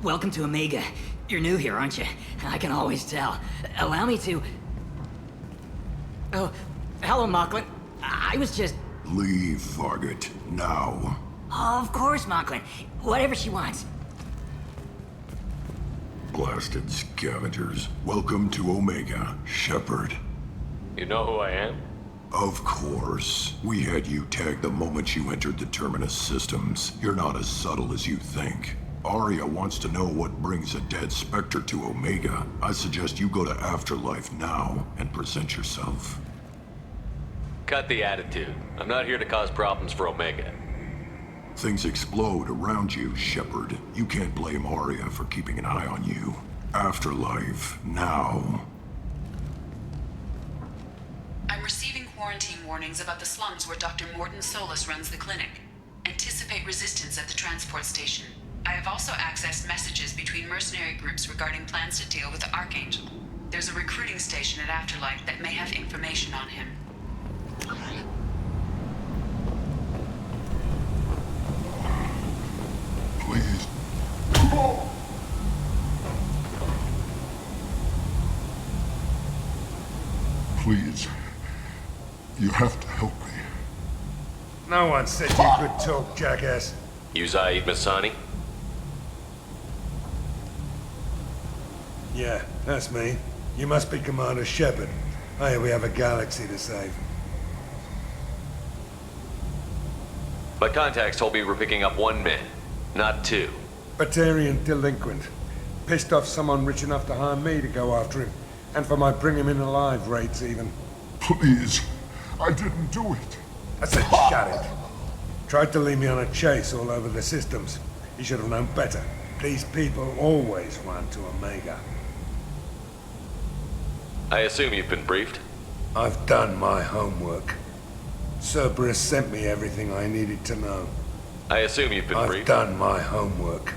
Welcome to Omega. You're new here, aren't you? I can always tell. Allow me to... Oh, hello, Mocklin. I was just Leave, Varget. Now. Of course, Mocklin. Whatever she wants. Blasted scavengers. Welcome to Omega, Shepard. You know who I am? Of course. We had you tagged the moment you entered the Terminus systems. You're not as subtle as you think. Arya wants to know what brings a dead Spectre to Omega. I suggest you go to Afterlife now and present yourself. Cut the attitude. I'm not here to cause problems for Omega. Things explode around you, Shepard. You can't blame Arya for keeping an eye on you. Afterlife, now. I'm receiving quarantine warnings about the slums where Dr. Morton Solus runs the clinic. Anticipate resistance at the transport station. I have also accessed messages between mercenary groups regarding plans to deal with the Archangel. There's a recruiting station at Afterlife that may have information on him. Please. Please. You have to help me. No one said you could talk, jackass. You Zaid Masani? Yeah, that's me. You must be Commander Shepard. Hey, we have a galaxy to save. My contacts told me we're picking up 1 man, not 2. Batarian delinquent. Pissed off someone rich enough to hire me to go after him. And for my bring him in alive rates even. Please. I didn't do it. I said shut it. Tried to lead me on a chase all over the systems. He should have known better. These people always run to Omega. I assume you've been briefed? I've done my homework. Cerberus sent me everything I needed to know. I assume you've been I've briefed? done my homework.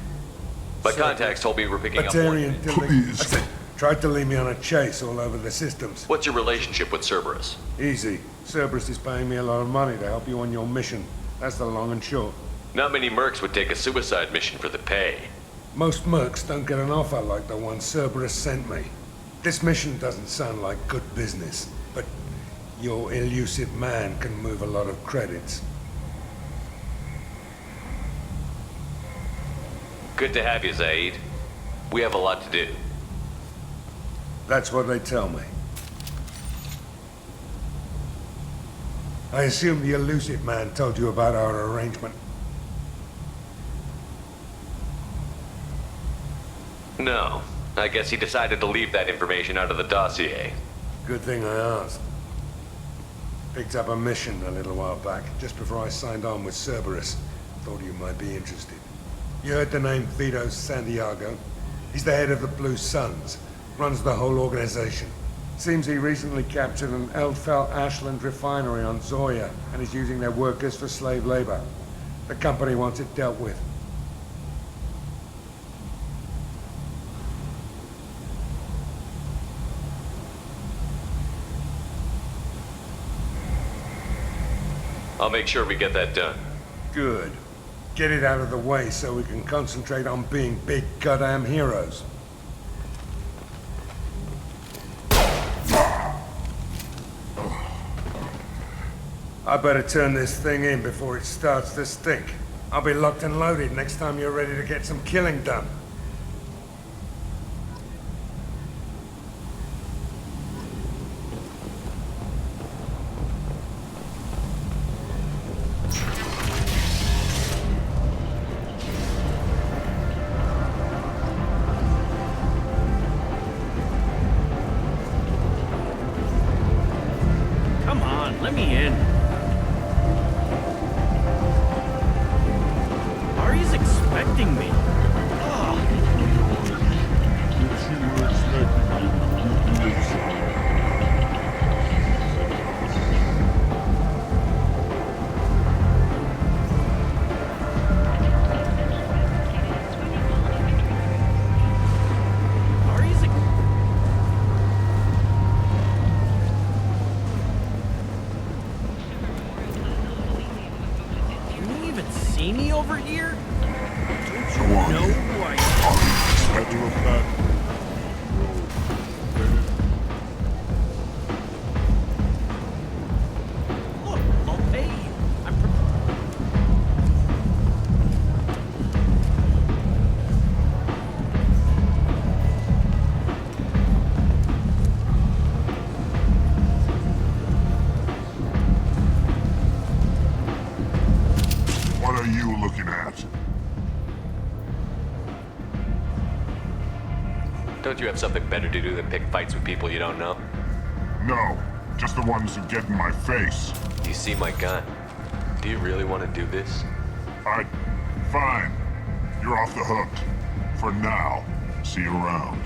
My contacts told me we're picking up 1 man. I said, tried to lead me on a chase all over the systems. What's your relationship with Cerberus? Easy. Cerberus is paying me a lot of money to help you on your mission. That's the long and short. Not many mercs would take a suicide mission for the pay. Most mercs don't get an offer like the one Cerberus sent me. This mission doesn't sound like good business, but your elusive man can move a lot of credits. Good to have you, Zaid. We have a lot to do. That's what they tell me. I assume the elusive man told you about our arrangement. No. I guess he decided to leave that information out of the dossier. Good thing I asked. Picked up a mission a little while back, just before I signed on with Cerberus. Thought you might be interested. You heard the name Vito Santiago? He's the head of the Blue Suns. Runs the whole organization. Seems he recently captured an Eldfell Ashland refinery on Zoya and is using their workers for slave labor. The company wants it dealt with. I'll make sure we get that done. Good. Get it out of the way so we can concentrate on being big goddamn heroes. I better turn this thing in before it starts to stink. I'll be locked and loaded next time you're ready to get some killing done. Come on, let me in. Ari's expecting me. See me over here? Don't you know who I am? Look, I'll pay you. looking at? Don't you have something better to do than pick fights with people you don't know? No, just the ones who get in my face. You see my gun? Do you really want to do this? Fine. You're off the hook. For now. See you around.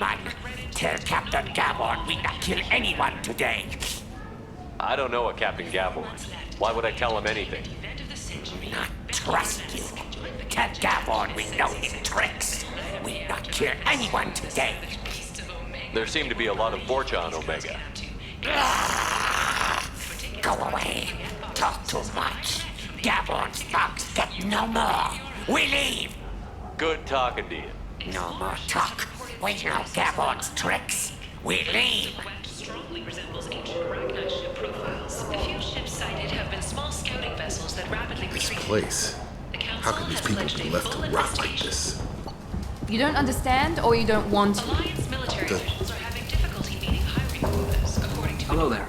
on! Tell Captain Gavon we not kill anyone today. I don't know a Captain Gaborn. Why would I tell him anything? Not trust you. Tell Gavon we know his tricks. We not kill anyone today. There seem to be a lot of Borgia on Omega. Go away. Talk too much. Gavon's thugs get no more. We leave. Good talking to you. No more talk. We know Gavon's tricks. We leave. Strongly resembles ancient Ragnar ship profiles. The few ships sighted have been small scouting vessels that rapidly This retreat. place. How could these people be left to rot like this? You don't understand, or you don't want to? Alliance military officials are having difficulty meeting hiring quotas, according to... Hello there.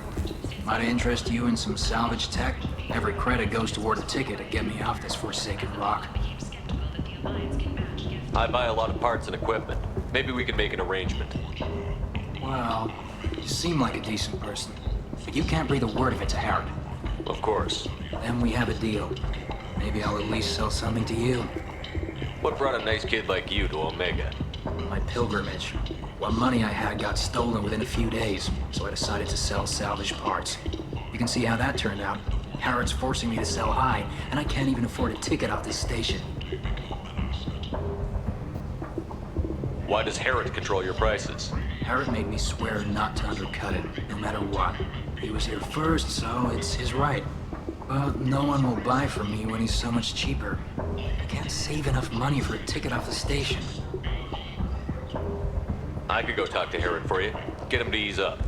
Might I interest you in some salvage tech? Every credit goes toward a ticket to get me off this forsaken rock. I buy a lot of parts and equipment. Maybe we can make an arrangement. Well, you seem like a decent person, but you can't breathe a word of it to Harrod. Of course. Then we have a deal. Maybe I'll at least sell something to you. What brought a nice kid like you to Omega? My pilgrimage. What money I had got stolen within a few days, so I decided to sell salvaged parts. You can see how that turned out. Harrod's forcing me to sell high, and I can't even afford a ticket off this station. Why does Harrod control your prices? Harrod made me swear not to undercut it, no matter what. He was here first, so it's his right. But no one will buy from me when he's so much cheaper. I can't save enough money for a ticket off the station. I could go talk to Harrod for you. Get him to ease up.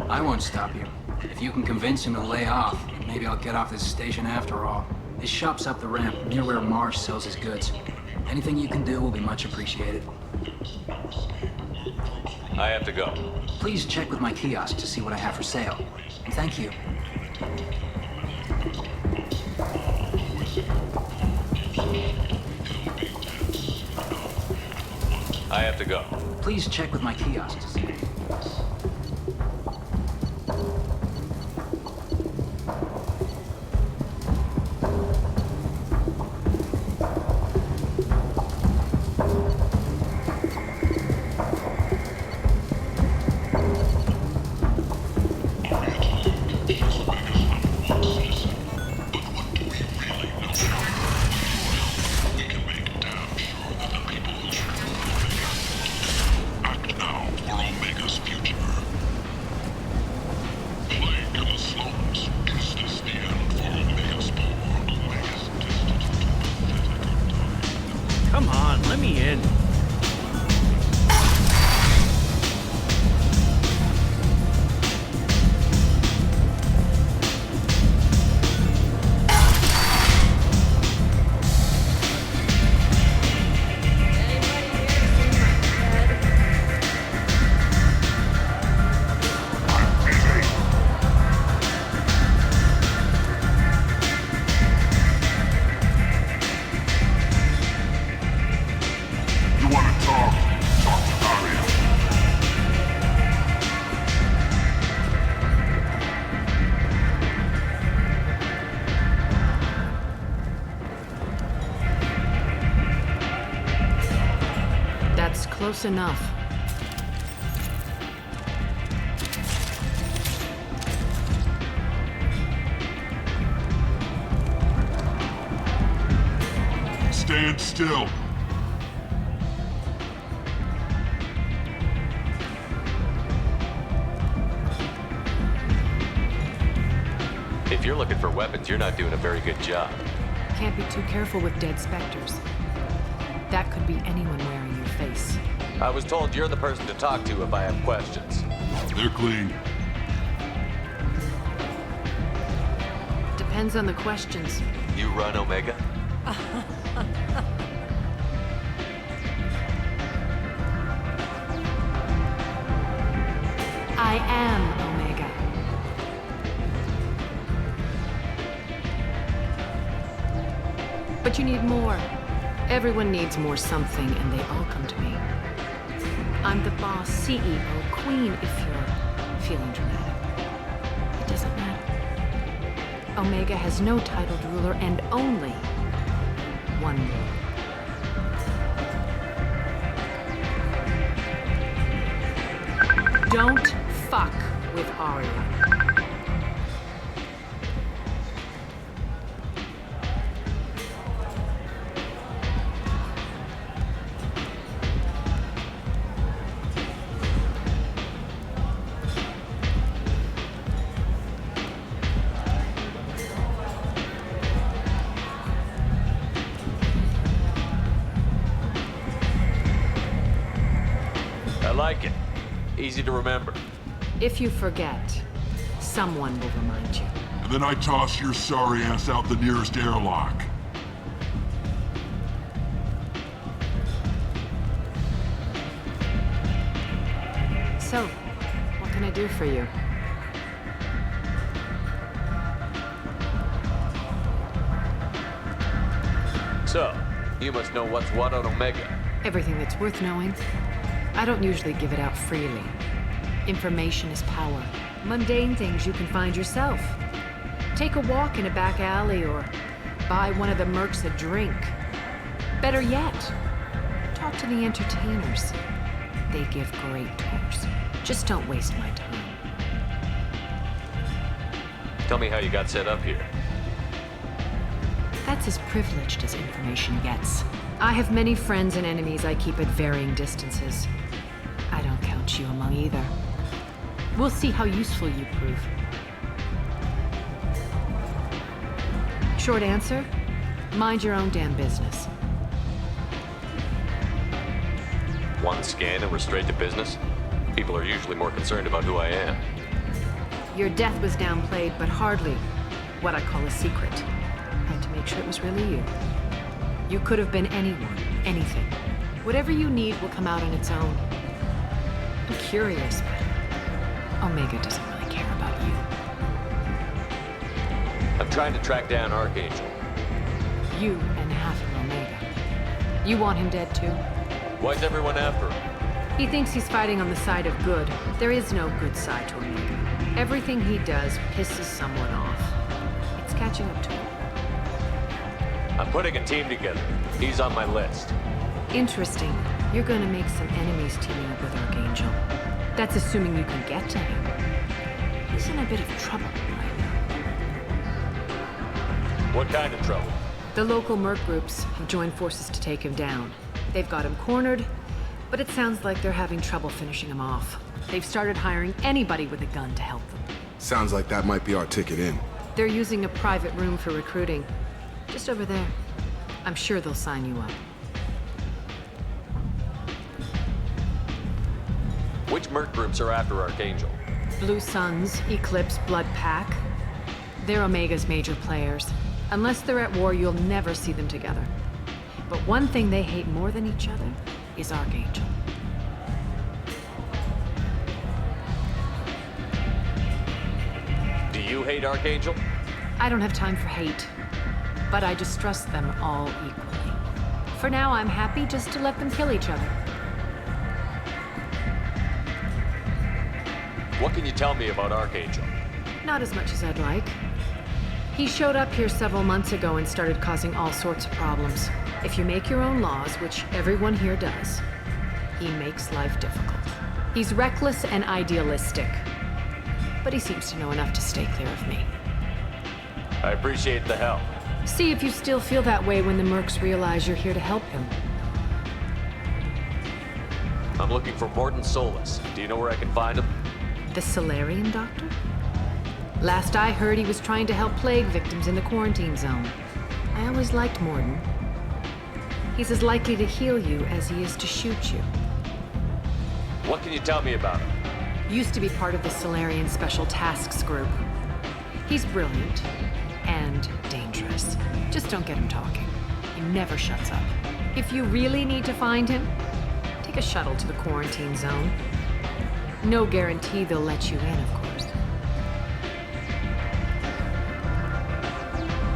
I won't stop you. If you can convince him to lay off, maybe I'll get off this station after all. His shop's up the ramp, near where Marsh sells his goods. Anything you can do will be much appreciated. I have to go. Please check with my kiosk to see what I have for sale. And thank you. I have to go. Please check with my kiosk to see. Come on, let me in. That's close enough. Stand still. If you're looking for weapons, you're not doing a very good job. Can't be too careful with dead specters. That could be anyone wearing your face. I was told you're the person to talk to if I have questions. They're clean. Depends on the questions. You run Omega? I am Omega. But you need more. Everyone needs more something, and they all come to me. I'm the boss, CEO, queen, if you're feeling dramatic. It doesn't matter. Omega has no titled ruler and only one ruler. Don't fuck with Arya. I like it. Easy to remember. If you forget, someone will remind you. And then I toss your sorry ass out the nearest airlock. So, what can I do for you? So, you must know what's what on Omega. Everything that's worth knowing. I don't usually give it out freely. Information is power. Mundane things you can find yourself. Take a walk in a back alley or buy one of the mercs a drink. Better yet, talk to the entertainers. They give great tours. Just don't waste my time. Tell me how you got set up here. That's as privileged as information gets. I have many friends and enemies I keep at varying distances. I don't count you among either. We'll see how useful you prove. Short answer, mind your own damn business. One scan and we're straight to business? People are usually more concerned about who I am. Your death was downplayed, but hardly what I call a secret. Had to make sure it was really you. You could have been anyone, anything. Whatever you need will come out on its own. I'm curious, but Omega doesn't really care about you. I'm trying to track down Archangel. You and half of Omega. You want him dead too? Why's everyone after him? He thinks he's fighting on the side of good. There is no good side to Omega. Everything he does pisses someone off. It's catching up to him. I'm putting a team together. He's on my list. Interesting. You're gonna make some enemies teaming up with Archangel. That's assuming you can get to him. He's in a bit of trouble right now. What kind of trouble? The local merc groups have joined forces to take him down. They've got him cornered, but it sounds like they're having trouble finishing him off. They've started hiring anybody with a gun to help them. Sounds like that might be our ticket in. They're using a private room for recruiting. Just over there. I'm sure they'll sign you up. Which merc groups are after Archangel? Blue Suns, Eclipse, Blood Pack. They're Omega's major players. Unless they're at war, you'll never see them together. But one thing they hate more than each other is Archangel. Do you hate Archangel? I don't have time for hate, but I distrust them all equally. For now, I'm happy just to let them kill each other. What can you tell me about Archangel? Not as much as I'd like. He showed up here several months ago and started causing all sorts of problems. If you make your own laws, which everyone here does, he makes life difficult. He's reckless and idealistic, but he seems to know enough to stay clear of me. I appreciate the help. See if you still feel that way when the mercs realize you're here to help him. I'm looking for Morton Solus. Do you know where I can find him? The Solarian doctor? Last I heard, he was trying to help plague victims in the quarantine zone. I always liked Morton. He's as likely to heal you as he is to shoot you. What can you tell me about him? Used to be part of the Solarian Special Tasks Group. He's brilliant and dangerous. Just don't get him talking. He never shuts up. If you really need to find him, take a shuttle to the quarantine zone. No guarantee they'll let you in, of course.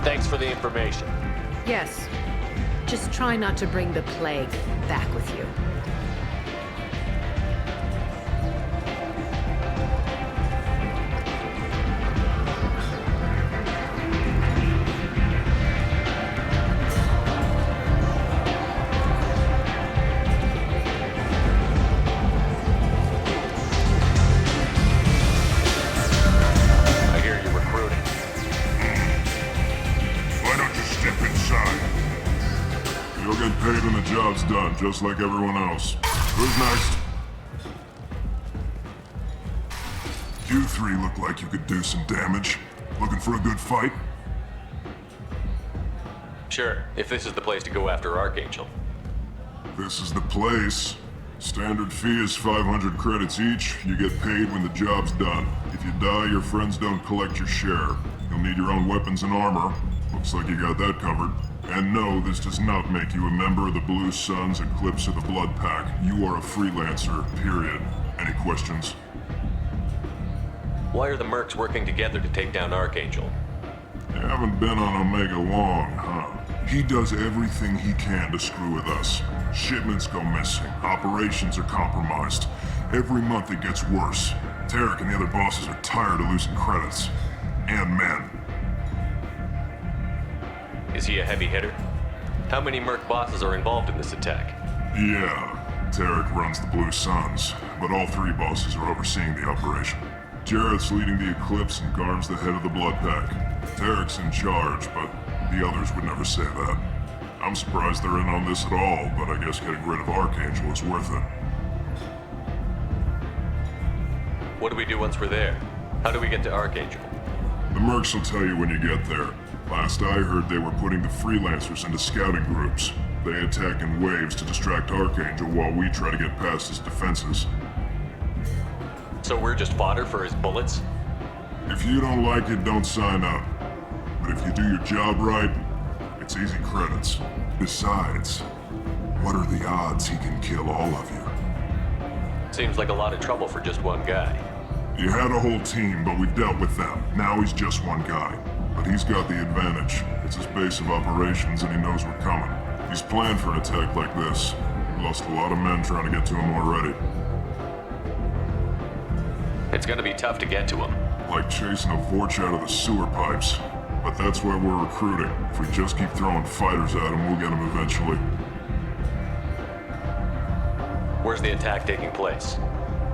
Thanks for the information. Yes. Just try not to bring the plague back with you. just like everyone else. Who's next? You three look like you could do some damage. Looking for a good fight? Sure, if this is the place to go after Archangel. This is the place. Standard fee is 500 credits each. You get paid when the job's done. If you die, your friends don't collect your share. You'll need your own weapons and armor. Looks like you got that covered. And no, this does not make you a member of the Blue Suns, Eclipse, or the Blood Pack. You are a freelancer, period. Any questions? Why are the mercs working together to take down Archangel? You haven't been on Omega long, huh? He does everything he can to screw with us. Shipments go missing. Operations are compromised. Every month it gets worse. Tarek and the other bosses are tired of losing credits. And men. Is he a heavy hitter? How many merc bosses are involved in this attack? Yeah, Tarek runs the Blue Suns, but all three bosses are overseeing the operation. Jarrett's leading the Eclipse and Garm's the head of the Blood Pack. Tarek's in charge, but the others would never say that. I'm surprised they're in on this at all, but I guess getting rid of Archangel is worth it. What do we do once we're there? How do we get to Archangel? The mercs will tell you when you get there. Last I heard, they were putting the freelancers into scouting groups. They attack in waves to distract Archangel while we try to get past his defenses. So we're just fodder for his bullets? If you don't like it, don't sign up. But if you do your job right, it's easy credits. Besides, what are the odds he can kill all of you? Seems like a lot of trouble for just one guy. You had a whole team, but we've dealt with them. Now he's just one guy. But he's got the advantage. It's his base of operations and he knows we're coming. He's planned for an attack like this. He lost a lot of men trying to get to him already. It's gonna be tough to get to him. Like chasing a Vorch out of the sewer pipes. But that's why we're recruiting. If we just keep throwing fighters at him, we'll get him eventually. Where's the attack taking place?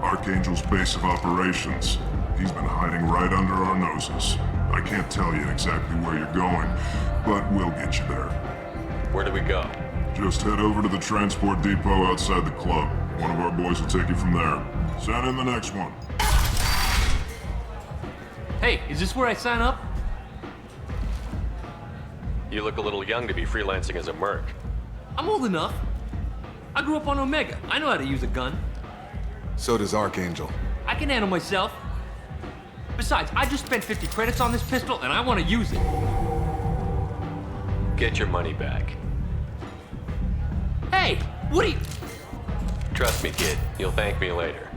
Archangel's base of operations. He's been hiding right under our noses. I can't tell you exactly where you're going, but we'll get you there. Where do we go? Just head over to the transport depot outside the club. One of our boys will take you from there. Send in the next one. Hey, is this where I sign up? You look a little young to be freelancing as a merc. I'm old enough. I grew up on Omega. I know how to use a gun. So does Archangel. I can handle myself. Besides, I just spent 50 credits on this pistol and I want to use it. Get your money back. Hey, what are you... Trust me, kid. You'll thank me later.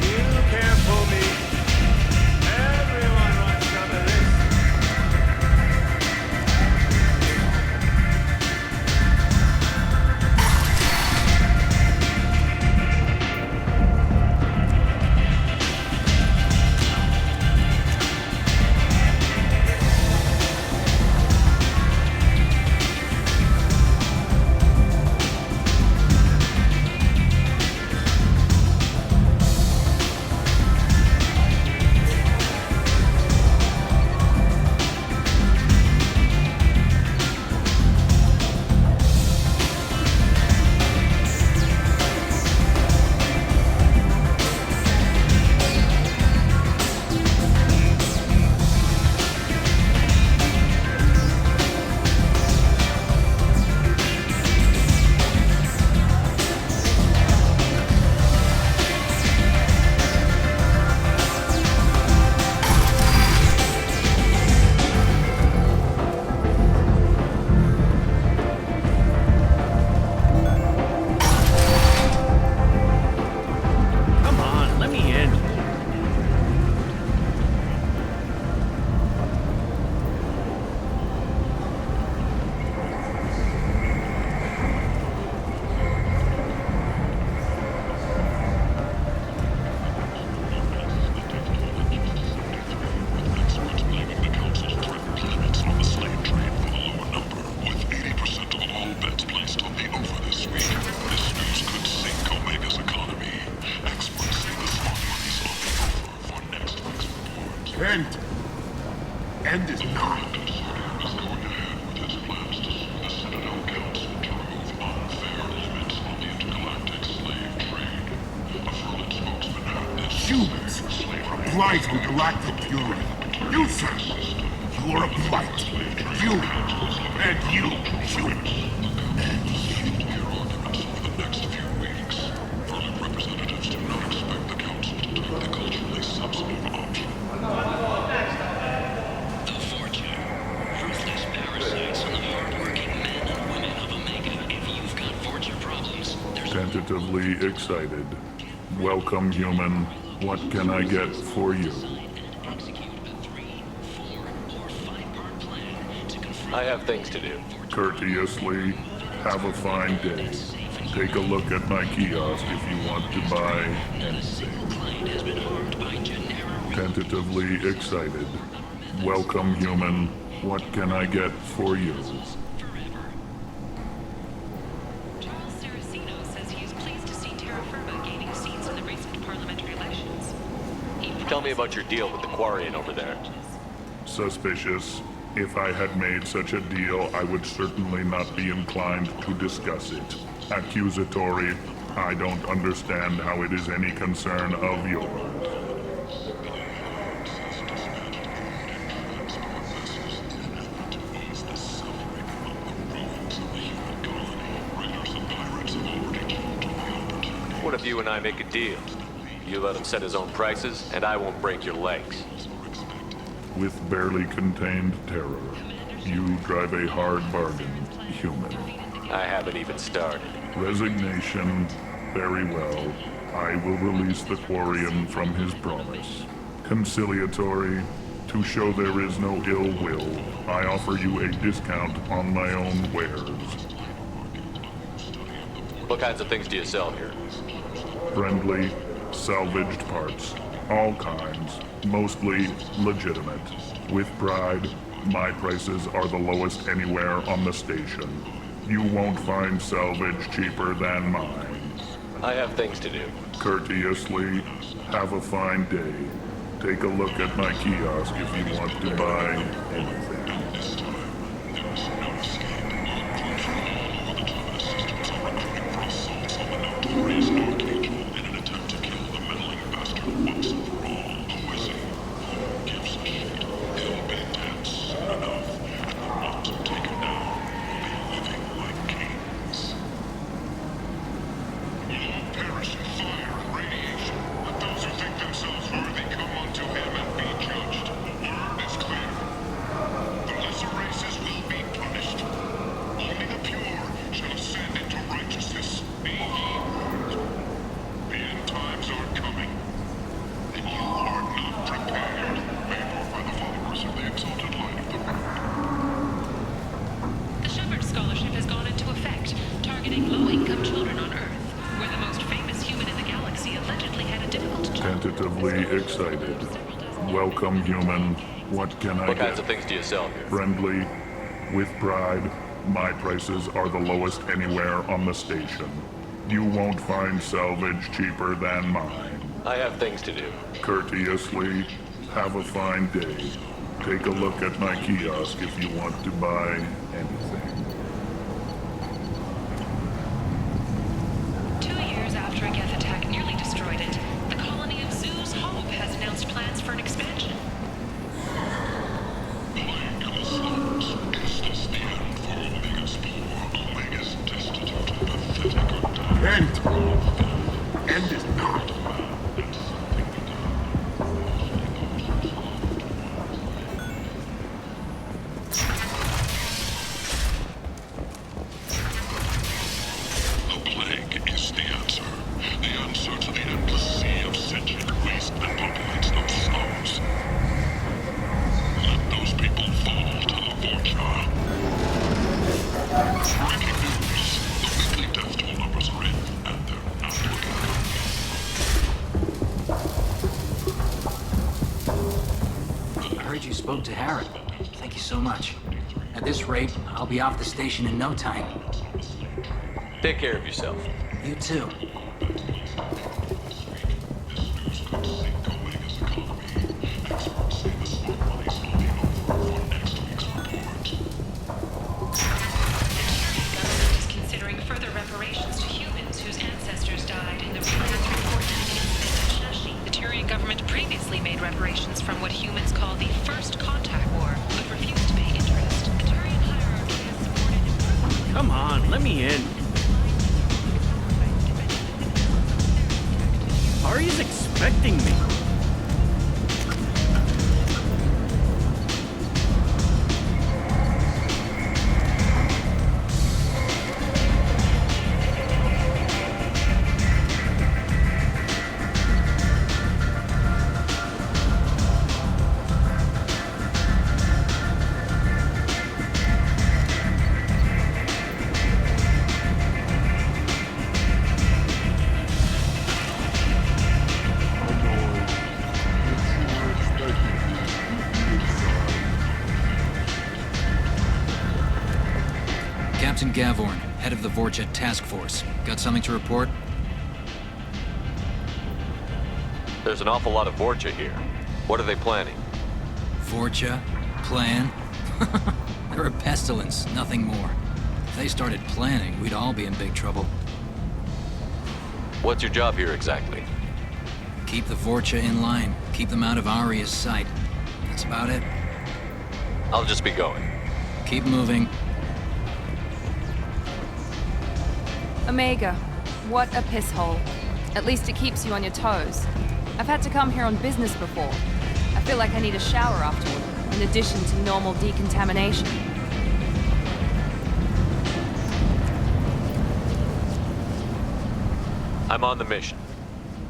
You can't pull me. End. End is not. Humans are a blight on galactic purity. You, sir, you are a blight. You, and you, human. Tentatively excited. Welcome, human. What can I get for you? I have things to do. Courteously, have a fine day. Take a look at my kiosk if you want to buy anything. Tentatively excited. Welcome, human. What can I get for you? Tell me about your deal with the Quarian over there. Suspicious. If I had made such a deal, I would certainly not be inclined to discuss it. Accusatory. I don't understand how it is any concern of yours. What if you and I make a deal? You let him set his own prices, and I won't break your legs. With barely contained terror, you drive a hard bargain, human. I haven't even started. Resignation. Very well. I will release the Quarian from his promise. Conciliatory. To show there is no ill will, I offer you a discount on my own wares. What kinds of things do you sell here? Friendly, salvaged parts. All kinds. Mostly legitimate. With pride, my prices are the lowest anywhere on the station. You won't find salvage cheaper than mine. I have things to do. Courteously, have a fine day. Take a look at my kiosk if you want to buy anything. Tentatively excited. Welcome, human. What can I get? What kinds of things do you sell here? Friendly. With pride, my prices are the lowest anywhere on the station. You won't find salvage cheaper than mine. I have things to do. Courteously, have a fine day. Take a look at my kiosk if you want to buy anything. 2 years after a Geth attack nearly destroyed it, the colony of Zeus Hope has announced plans for an expansion. End. End is not. You spoke to Harry. Thank you so much. At this rate, I'll be off the station in no time. Take care of yourself. You too. humans call the First Contact War, but refuse to pay interest. The Turian hierarchy has supported... Come on, let me in. Ari's expecting me. Captain Gavorn, head of the Vorcha Task Force. Got something to report? There's an awful lot of Vorcha here. What are they planning? Vorcha? Plan? They're a pestilence, nothing more. If they started planning, we'd all be in big trouble. What's your job here exactly? Keep the Vorcha in line. Keep them out of Aria's sight. That's about it. I'll just be going. Keep moving. Omega, what a piss hole. At least it keeps you on your toes. I've had to come here on business before. I feel like I need a shower afterward, in addition to normal decontamination. I'm on the mission.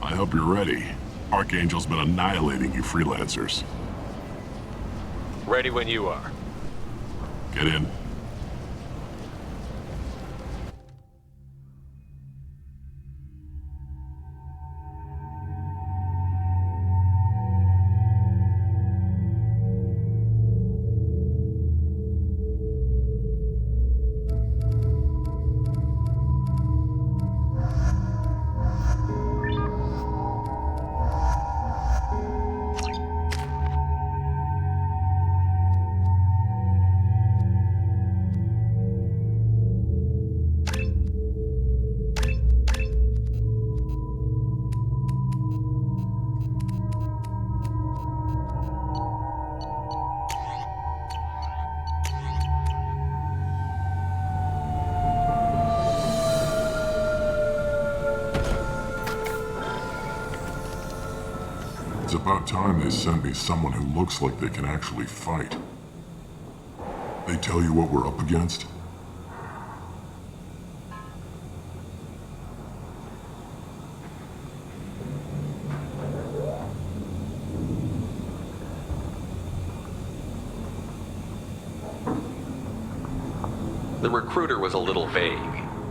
I hope you're ready. Archangel's been annihilating you freelancers. Ready when you are. Get in. It's about time they sent me someone who looks like they can actually fight. They tell you what we're up against? The recruiter was a little vague.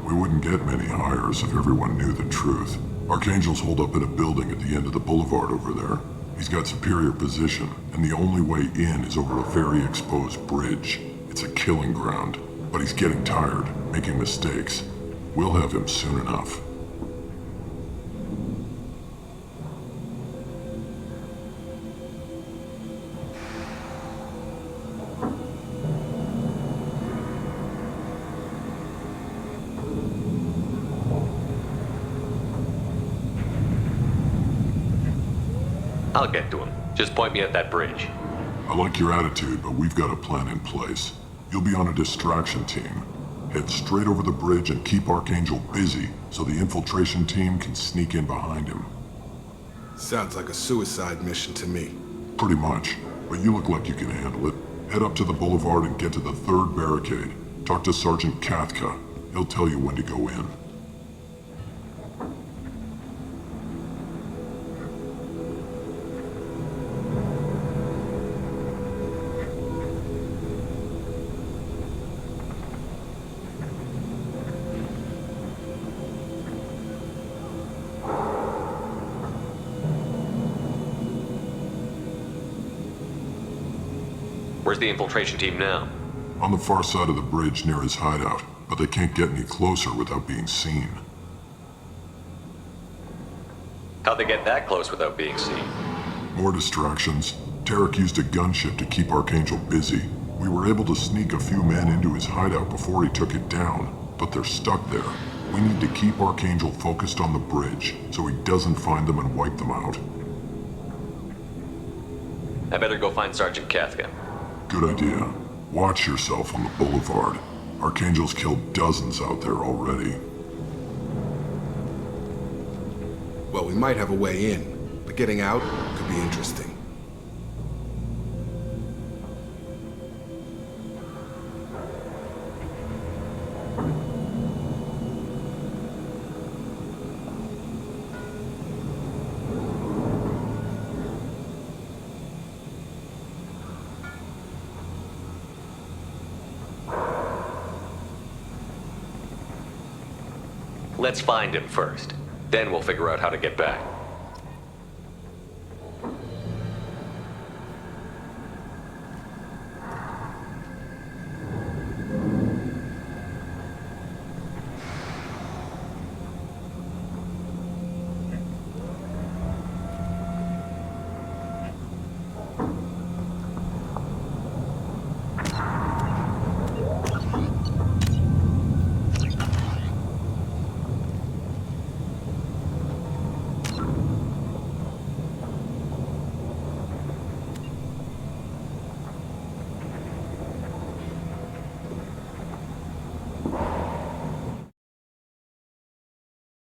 We wouldn't get many hires if everyone knew the truth. Archangel's holed up in a building at the end of the boulevard over there. He's got superior position, and the only way in is over a very exposed bridge. It's a killing ground, but he's getting tired, making mistakes. We'll have him soon enough. I'll get to him. Just point me at that bridge. I like your attitude, but we've got a plan in place. You'll be on a distraction team. Head straight over the bridge and keep Archangel busy so the infiltration team can sneak in behind him. Sounds like a suicide mission to me. Pretty much, but you look like you can handle it. Head up to the boulevard and get to the third barricade. Talk to Sergeant Kathka. He'll tell you when to go in. Where's the infiltration team now? On the far side of the bridge near his hideout, but they can't get any closer without being seen. How'd they get that close without being seen? More distractions. Tarek used a gunship to keep Archangel busy. We were able to sneak a few men into his hideout before he took it down, but they're stuck there. We need to keep Archangel focused on the bridge, so he doesn't find them and wipe them out. I better go find Sergeant Kafka. Good idea. Watch yourself on the boulevard. Archangel's killed dozens out there already. Well, we might have a way in, but getting out could be interesting. Let's find him first. Then we'll figure out how to get back.